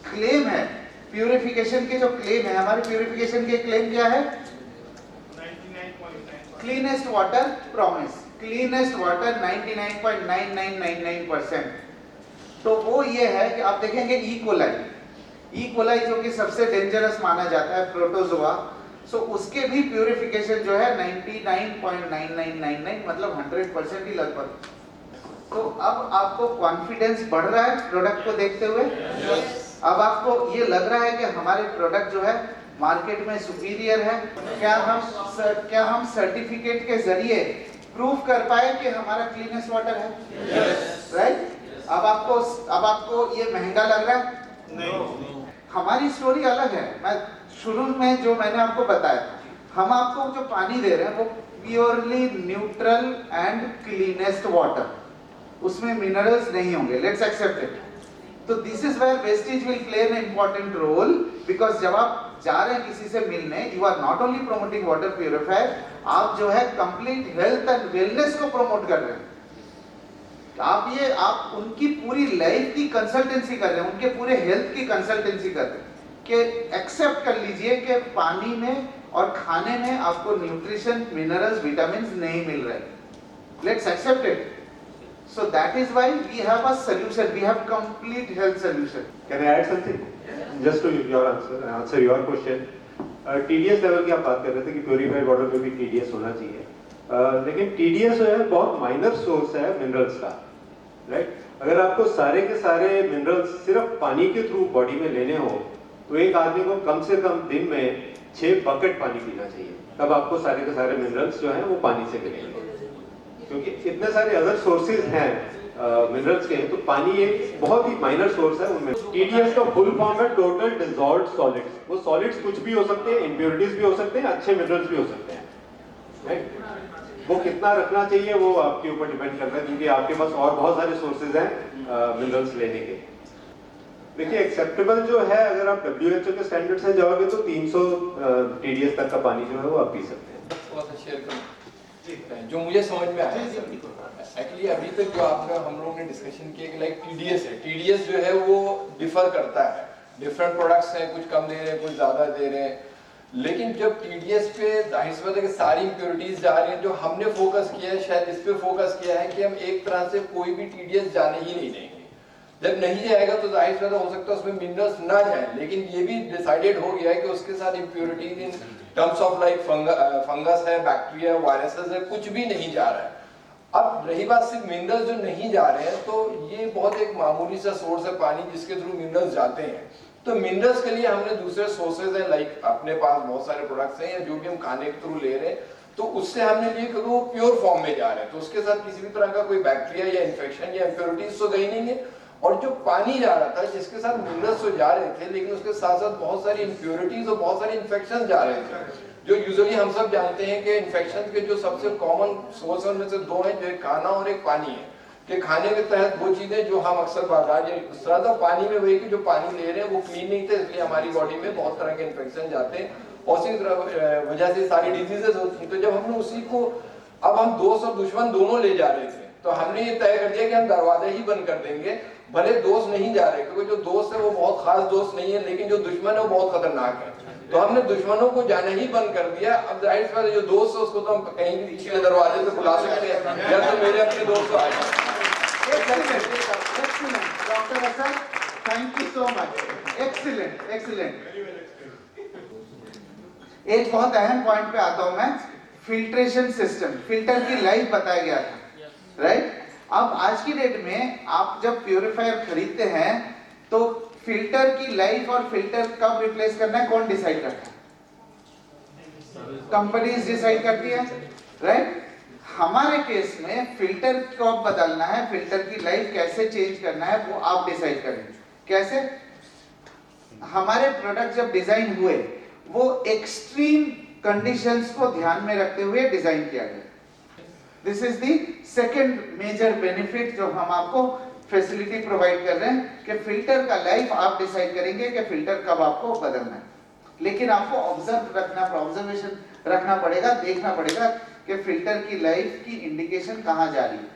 क्लेम है प्यूरिफिकेशन के, जो क्लेम है हमारे प्यूरिफिकेशन के, क्लेम क्या है? 99.9 cleanest water promise, cleanest water 99.9999%। तो वो ये है कि आप देखेंगे ई कोलाई जो कि सबसे डेंजरस माना जाता है, प्रोटोजोआ, सो उसके भी प्यूरिफिकेशन जो है 99.9999, मतलब 100% ही लगभग। तो अब आपको कॉन्फिडेंस बढ़ रहा है प्रोडक्ट को देखते हुए। अब आपको ये लग रहा है कि हमारे प्रोडक्ट जो है मार्केट में सुपीरियर है। क्या हम सर्टिफिकेट के जरिए प्रूव कर पाए कि हमारा क्लीनेस्ट वाटर है? राइट? अब आपको ये महंगा लग रहा है? नहीं। हमारी स्टोरी अलग है। मैं शुरू में जो मैंने आपको बताया था हम आपको जो पानी दे रहे हैं वो purely neutral and cleanest water, उसमें मिनरल्स नहीं होंगे, लेट्स एक्सेप्ट इट। तो this is where Vestige will play an important role, because जब आप जा रहे हैं किसी से मिलने, you are not only promoting water purifier, आप जो है कंप्लीट हेल्थ एंड वेलनेस को प्रमोट कर रहे हैं। आप उनकी पूरी लाइफ की कंसल्टेंसी कर रहे हैं, उनके पूरे हेल्थ की कंसल्टेंसी कर रहे हैं कि एक्सेप्ट कर लीजिए कि पानी में और खाने में आपको न्यूट्रिशन, मिनरल्स, विटामिन्स नहीं मिल रहे। Let's accept it. So that is why we have a solution. We have complete health solution. Can I add something? Just to your answer your question. TDS level की आप बात कर रहे थे कि प्योरीफाइड वाटर में भी TDS होना चाहिए, लेकिन TDS जो है बहुत माइनर सोर्स है मिनरल्स का, राइट? अगर आपको सारे के सारे मिनरल्स सिर्फ पानी के थ्रू बॉडी में लेने हो तो एक आदमी को कम से कम दिन में 6 बकेट पानी पीना चाहिए, तब आपको सारे के सारे मिनरल्स जो हैं वो पानी से मिलेंगे, क्योंकि इतने सारे अदर सोर्सेज हैं मिनरल्स के, तो पानी एक बहुत ही माइनर सोर्स है उनमें। TDS का फुल फॉर्म है टोटल डिसॉल्व्ड सॉलिड्स। वो सॉलिड्स कुछ भी हो सकते हैं, इंप्योरिटीज भी हो सकते हैं, अच्छे मिनरल्स भी हो सकते हैं, राइट? वो कितना रखना चाहिए वो आपके ऊपर डिपेंड करता है, क्योंकि आपके पास और बहुत सारे सोर्सेज हैं मिनरल्स लेने के। देखिए एक्सेप्टेबल जो है, अगर आप WHO के स्टैंडर्ड से जाओगे तो 300 TDS तक का पानी जो है वो आप पी सकते हैं। थोड़ा सा शेयर करूं जो मुझे समझ में आया। एक्चुअली अभी तक जो आपका हम लोगों ने डिस्कशन किया कि लाइक TDS है, TDS जो है वो डिफर करता है, डिफरेंट प्रोडक्ट्स हैं, कुछ कम दे रहे हैं, कुछ ज्यादा दे रहे हैं, लेकिन जब TDS पे जाहिर सी बात है कि सारी इंप्योरिटीज जा रही हैं, जो हमने फोकस किया है शायद इस पे फोकस किया है कि हम एक तरह से कोई भी TDS जाने ही नहीं देंगे। जब नहीं जाएगा तो जाहिर सी बात हो सकता है उसमें मिनरल्स ना जाए, लेकिन ये भी डिसाइडेड हो गया है कि उसके साथ impurities in terms of like fungus है, बैक्टीरिया, वायरसेस है, कुछ भी नहीं जा रहा है। अब रही बात सिर्फ मिनरल्स जो नहीं जा रहे हैं, तो ये बहुत एक मामूली सा सोर्स है पानी जिसके थ्रू मिनरल्स जाते हैं। तो मिनरल्स के लिए हमने दूसरे सोर्सेज हैं, लाइक अपने पास बहुत सारे प्रोडक्ट्स हैं या जो भी हम खाने के थ्रू ले रहे हैं, तो उससे हमने लिए क्योंकि वो प्योर फॉर्म में जा रहे हैं, तो उसके साथ किसी भी तरह का कोई बैक्टीरिया या इन्फेक्शन या इंप्योरिटीज तो गई नहीं है। और जो पानी जा रहा था जिसके साथ मिनरल्स तो जा रहे थे, लेकिन उसके साथ साथ बहुत सारी इंप्योरिटीज और बहुत सारे इन्फेक्शन जा रहे थे, जो यूजुअली हम सब जानते हैं कि इन्फेक्शन के जो सबसे कॉमन सोर्स में से दो हैं, जो एक खाना और एक पानी है। कि खाने के तहत वो चीजें जो हम अक्सर बाजार या उस तरह, तो पानी में वही कि जो पानी ले रहे हैं वो क्लीन नहीं थे, इसलिए हमारी बॉडी में बहुत तरह के इन्फेक्शन जाते हैं और उसी वजह से सारी डिजीजेस होती हैं। तो जब हमने उसी को, अब हम दोस्त और दुश्मन दोनों ले जा रहे थे, तो हमने ये तय कर दिया कि हम दरवाजा ही बंद कर देंगे, भले दोस्त नहीं जा रहे, क्योंकि जो दोस्त है वो बहुत खास दोस्त नहीं है, लेकिन जो दुश्मन है वो बहुत खतरनाक है। तो हमने दुश्मनों को जाना ही बंद कर दिया। अब जाहिर सी जो दोस्त है उसको तो हम कहीं भी पिछले दरवाजे से बुला सकते हैं, या तो मेरे अपने दोस्त आ जाए। Doctor Asad, thank you so much, excellent excellent. एक बहुत अहम पॉइंट पे आता हूं मैं, फिल्ट्रेशन सिस्टम, फिल्टर की लाइफ बताया गया था, राइट? अब आज की डेट में आप जब प्यूरिफायर खरीदते हैं तो फिल्टर की लाइफ और फिल्टर कब रिप्लेस करना है कौन डिसाइड करता है? कंपनीज डिसाइड करती है, राइट? हमारे केस में फिल्टर कब बदलना है, फिल्टर की लाइफ कैसे चेंज करना है, वो आप डिसाइड करेंगे। कैसे? हमारे प्रोडक्ट जब डिजाइन हुए वो एक्सट्रीम कंडीशंस को ध्यान में रखते हुए डिजाइन किया गया। This is the second major benefit जो हम आपको फैसिलिटी प्रोवाइड कर रहे हैं कि फिल्टर का लाइफ आप डिसाइड करेंगे कि फिल्टर कब आपको बदलना है, लेकिन आपको ऑब्जर्वेशन रखना पड़ेगा, देखना पड़ेगा कि फिल्टर की लाइफ की इंडिकेशन कहाँ जा रही है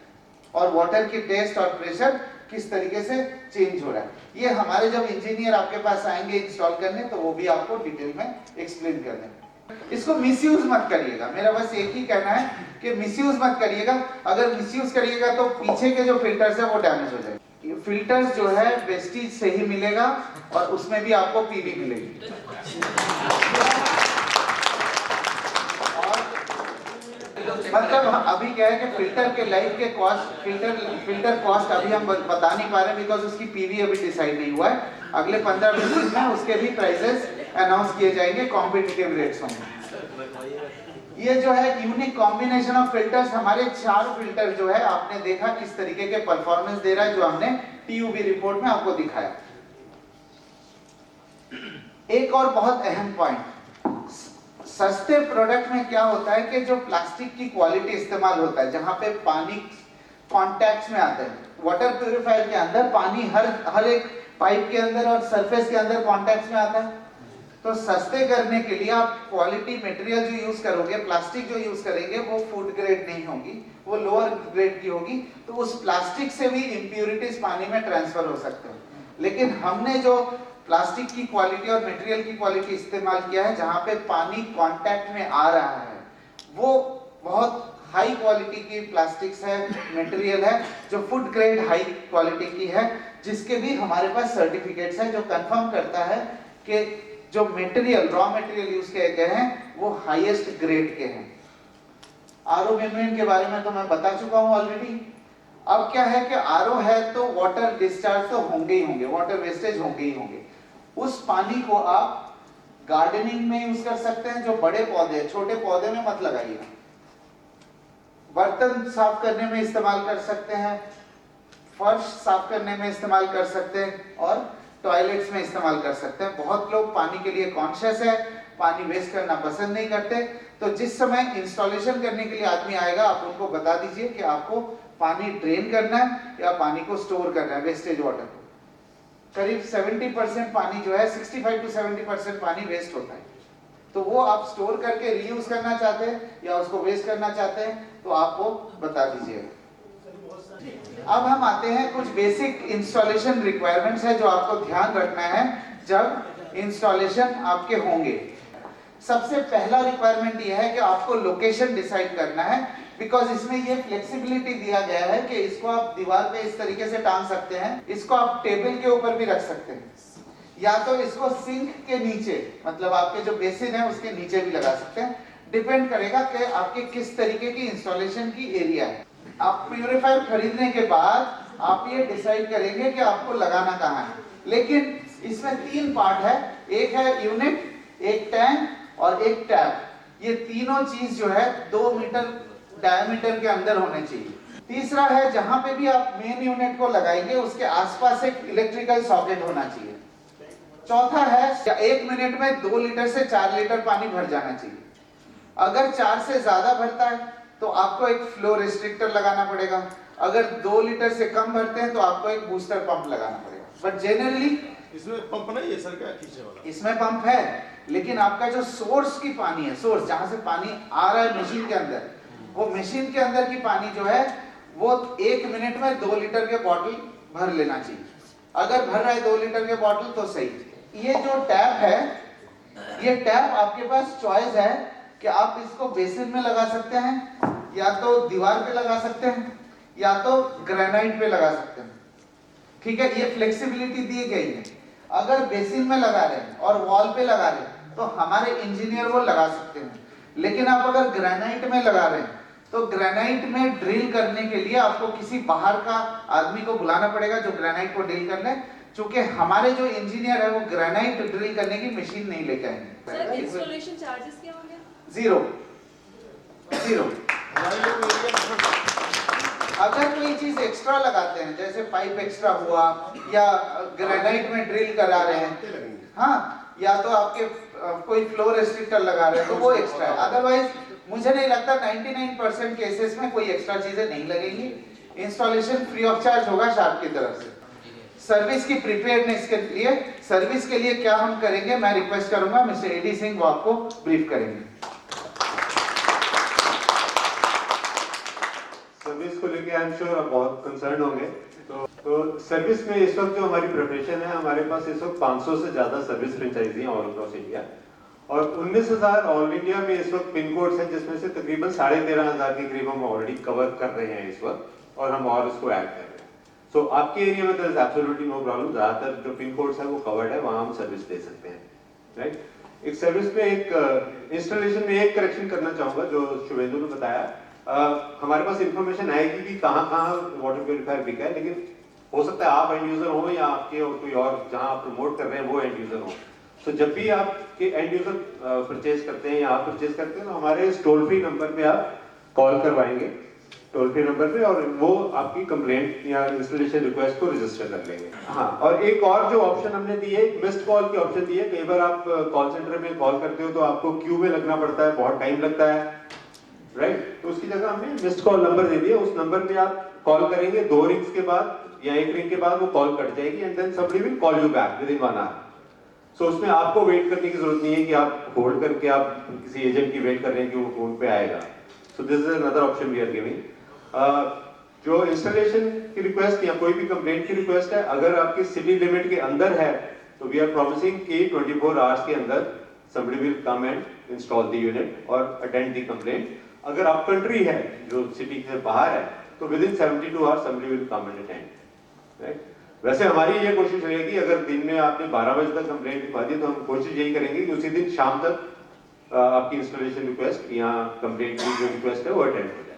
और वाटर की टेस्ट और प्रेशर किस तरीके से चेंज हो रहा है। ये हमारे जब इंजीनियर आपके पास आएंगे इंस्टॉल करने तो वो भी आपको डिटेल में एक्सप्लेन कर देंगे। इसको मिसयूज मत करिएगा, मेरा बस एक ही कहना है कि मिसयूज मत करिएगा। अगर मिसयूज करिएगा तो पीछे के जो फिल्टर्स है वो डैमेज हो जाएंगे। फिल्टर्स जो है वेस्टीज से ही मिलेगा और उसमें भी आपको पीवी मिलेगी। मतलब अभी क्या है कि फिल्टर के लाइफ के कॉस्ट, फिल्टर कॉस्ट अभी हम बता नहीं पा रहे बिकॉज उसकी पीवी अभी डिसाइड नहीं हुआ है। अगले 15-20 दिन में उसके भी प्राइसेस अनाउंस किए जाएंगे, कॉम्पिटिटिव रेट्स होंगे। ये जो है यूनिक कॉम्बिनेशन ऑफ फिल्टर्स, हमारे 4 फिल्टर जो है आपने देखा किस तरीके के परफॉर्मेंस दे रहा है, जो हमने टीयूबी रिपोर्ट में आपको दिखाया। एक और बहुत अहम पॉइंट, सस्ते प्रोडक्ट में क्या होता है कि जो प्लास्टिक की क्वालिटी इस्तेमाल होता है, जहां पे पानी कॉन्टैक्ट में आता है, वाटर प्यूरिफायर के अंदर पानी हर एक पाइप के अंदर और सरफेस के अंदर कॉन्टैक्ट में आता है। तो सस्ते करने के लिए आप क्वालिटी मटेरियल जो यूज करोगे, प्लास्टिक जो यूज करेंगे, वो फूड ग्रेड नहीं होगी, वो लोअर ग्रेड की होगी। तो उस प्लास्टिक से भी इंप्यूरिटीज पानी में ट्रांसफर हो सकते हैं। लेकिन हमने जो प्लास्टिक की क्वालिटी और मटेरियल की क्वालिटी इस्तेमाल किया है, जहां पे पानी कांटेक्ट में आ रहा है, वो बहुत हाई क्वालिटी की प्लास्टिक्स है, मटेरियल है, जो फूड ग्रेड हाई क्वालिटी की है, जिसके भी हमारे पास सर्टिफिकेट्स हैं जो कंफर्म करता है कि जो मटेरियल, रॉ मटेरियल यूज किए गए हैं वो हाईएस्ट ग्रेड के हैं। आरओ मेम्ब्रेन के बारे में तो मैं बता चुका हूं ऑलरेडी। अब क्या है कि आरओ है तो वाटर डिस्चार्ज तो होंगे ही होंगे, वाटर वेस्टेज होंगे ही होंगे। उस पानी को आप गार्डनिंग में यूज कर सकते हैं, जो बड़े पौधे, छोटे पौधे में मत लगाइए। बर्तन साफ करने में इस्तेमाल कर सकते हैं, फर्श साफ करने में इस्तेमाल कर सकते हैं, और टॉयलेट्स में इस्तेमाल कर सकते हैं। बहुत लोग पानी के लिए कॉन्शियस है, पानी वेस्ट करना पसंद नहीं करते। तो जिस समय इंस्टॉलेशन करने के लिए आदमी आएगा, आप उनको बता दीजिए कि आपको पानी ड्रेन करना है या पानी को स्टोर करना है, वेस्टेज वाटर को। करीब 70% पानी जो है, 65 to 70% पानी वेस्ट होता है। तो वो आप स्टोर करके रीयूज करना चाहते हैं या उसको वेस्ट करना चाहते हैं, तो आप वो बता दीजिएगा। अब हम आते हैं कुछ बेसिक इंस्टॉलेशन रिक्वायरमेंट्स है जो आपको ध्यान रखना है जब इंस्टॉलेशन आपके होंगे। सबसे पहला रिक्वायरमेंट यह है कि आपको लोकेशन डिसाइड करना है, बिकॉज इसमें ये फ्लेक्सिबिलिटी दिया गया है कि इसको आप दीवार पे इस तरीके से टांग सकते हैं, इसको आप टेबल के ऊपर भी रख सकते हैं, या तो इसको सिंक के नीचे, मतलब आपके जो बेसिन है उसके नीचे भी लगा सकते हैं। डिपेंड करेगा कि आपके किस तरीके की इंस्टॉलेशन की एरिया है। आप प्यूरिफायर खरीदने के बाद आप ये डिसाइड करेंगे कि आपको लगाना कहाँ है। लेकिन इसमें 3 पार्ट है, एक है यूनिट, एक टैंक और एक टैप। ये तीनों चीज जो है 2 मीटर डायमीटर के अंदर होने चाहिए। तीसरा है, जहां पे भी आप मेन यूनिट को लगाएंगे उसके आसपास एक इलेक्ट्रिकल सॉकेट होना चाहिए। चौथा है, 1 मिनट में 2 लीटर से 4 लीटर पानी भर जाना चाहिए। अगर 4 से ज्यादा भरता है तो आपको एक फ्लो रिस्ट्रिक्टर लगाना पड़ेगा। अगर 2 लीटर से कम भरते हैं तो आपको एक बूस्टर पंप लगाना पड़ेगा। बट जनरली इसमें पंप नहीं है सर, क्या खींचे वाला? इसमें पंप है, लेकिन आपका जो सोर्स की पानी है, सोर्स जहां से पानी आ रहा है मशीन के अंदर, वो मशीन के अंदर की पानी जो है वो 1 मिनट में 2 लीटर के बॉटल भर लेना चाहिए। अगर भर रहा है 2 लीटर के बॉटल तो सही। ये जो टैप है, ये टैप आपके पास चॉइस है कि आप इसको बेसिन में लगा सकते हैं, या तो दीवार पे लगा सकते हैं, या तो ग्रेनाइट पे लगा सकते हैं। ठीक है, ये फ्लेक्सिबिलिटी दी गई है। अगर बेसिन में लगा रहे हैं और वॉल पे लगा रहे हैं तो हमारे इंजीनियर वो लगा सकते हैं। लेकिन आप अगर ग्रेनाइट में लगा रहे हैं तो ग्रेनाइट में ड्रिल करने के लिए आपको किसी बाहर का आदमी को बुलाना पड़ेगा जो ग्रेनाइट को ड्रिल कर ले, क्योंकि हमारे जो इंजीनियर है वो ग्रेनाइट ड्रिल करने की मशीन नहीं लेके आएंगे। सर, इंस्टॉलेशन चार्जेस क्या होंगे? 0। अगर कोई चीज एक्स्ट्रा लगाते हैं, जैसे पाइप एक्स्ट्रा हुआ या ग्रेनाइट में ड्रिल करा रहे हैं, हाँ, या तो आपके कोई फ्लो रेस्ट्रिक्टर लगा रहे हैं तो वो एक्स्ट्रा है। अदरवाइज मुझे नहीं लगता, 99% केसेस में कोई एक्स्ट्रा चीजें नहीं लगेंगी। इंस्टॉलेशन फ्री ऑफ चार्ज होगा शार्प की तरफ से। सर्विस की प्रिपेयर्डनेस के लिए, सर्विस के लिए क्या हम करेंगे, मैं रिक्वेस्ट करूंगा मिस्टर एडी सिंह वो आपको ब्रीफ करेंगे। सर्विस को लेके आई एम श्योर आप बहुत कंसर्न होंगे। तो सर्विस में इस वक्त जो हमारी प्रिपरेशन है, हमारे पास इस वक्त 500 से ज्यादा सर्विस फ्रेंचाइजी हैं ऑल अक्रॉस इंडिया, और 19,000 ऑल इंडिया में इस वक्त पिन कोड्स हैं, जिसमें से तकरीबन 13,500 के करीब हम ऑलरेडी कवर कर रहे हैं इस वक्त, और हम और उसको ऐड कर रहे हैं। सो आपके एरिया में there is absolutely no problem, ज्यादातर जो पिन कोड्स है वो कवर्ड है, वहां हम सर्विस दे सकते हैं, राइट। एक सर्विस में, एक इंस्टॉलेशन में एक करेक्शन करना चाहूंगा जो शुभेंदु ने बताया। हमारे पास इंफॉर्मेशन आएगी कि कहाँ वाटर प्यूरिफायर बिका है, लेकिन हो सकता है आप एंड यूजर हो या आपके और कोई और जहां आप प्रमोट कर रहे हैं वो एंड यूजर हो। तो जब भी आपके एंड यूजर परचेज करते हैं या आप परचेज करते हैं तो हमारे इस टोल फ्री नंबर पे आप कॉल करवाएंगे टोल फ्री नंबर पे, और वो आपकी कंप्लेंट या इंस्टॉलेशन रिक्वेस्ट को रजिस्टर कर लेंगे। हाँ, और एक और जो ऑप्शन हमने दी है, मिस्ड कॉल की ऑप्शन दी है। कई बार आप कॉल सेंटर में कॉल करते हो तो आपको क्यू में लगना पड़ता है, बहुत टाइम लगता है, राइट? तो उसकी जगह हमने मिस्ड कॉल नंबर दे दिया। उस नंबर पे आप कॉल करेंगे, 2 रिंग्स के बाद या 1 रिंग के बाद वो कॉल कट जाएगी, and then somebody will call you back within 1 hour. So उसमें आपको वेट करने की जरूरत नहीं है कि आप होल्ड करके आप किसी एजेंट की वेट कर रहे हैं कि वो फोन पे आएगा। So this is another option we are giving. जो इंस्टॉलेशन की रिक्वेस्ट या कोई भी कंप्लेंट की रिक्वेस्ट है, अगर आपकी सिटी लिमिट के अंदर है तो वी आर प्रॉमिसिंग कि 24 आवर्स के अंदर somebody will come and install the unit और attend the complaint। अगर आप कंट्री है जो सिटी से बाहर है तो within 72 hours somebody will come and attend, right? वैसे हमारी ये कोशिश रहेगी, अगर दिन में आपने 12 बजे तक कंप्लेंट लिखवा दी तो हम कोशिश यही करेंगे कि उसी दिन शाम तक आपकी इंस्टॉलेशन रिक्वेस्ट या कंप्लेंट की जो रिक्वेस्ट है वो अटेंड हो जाए।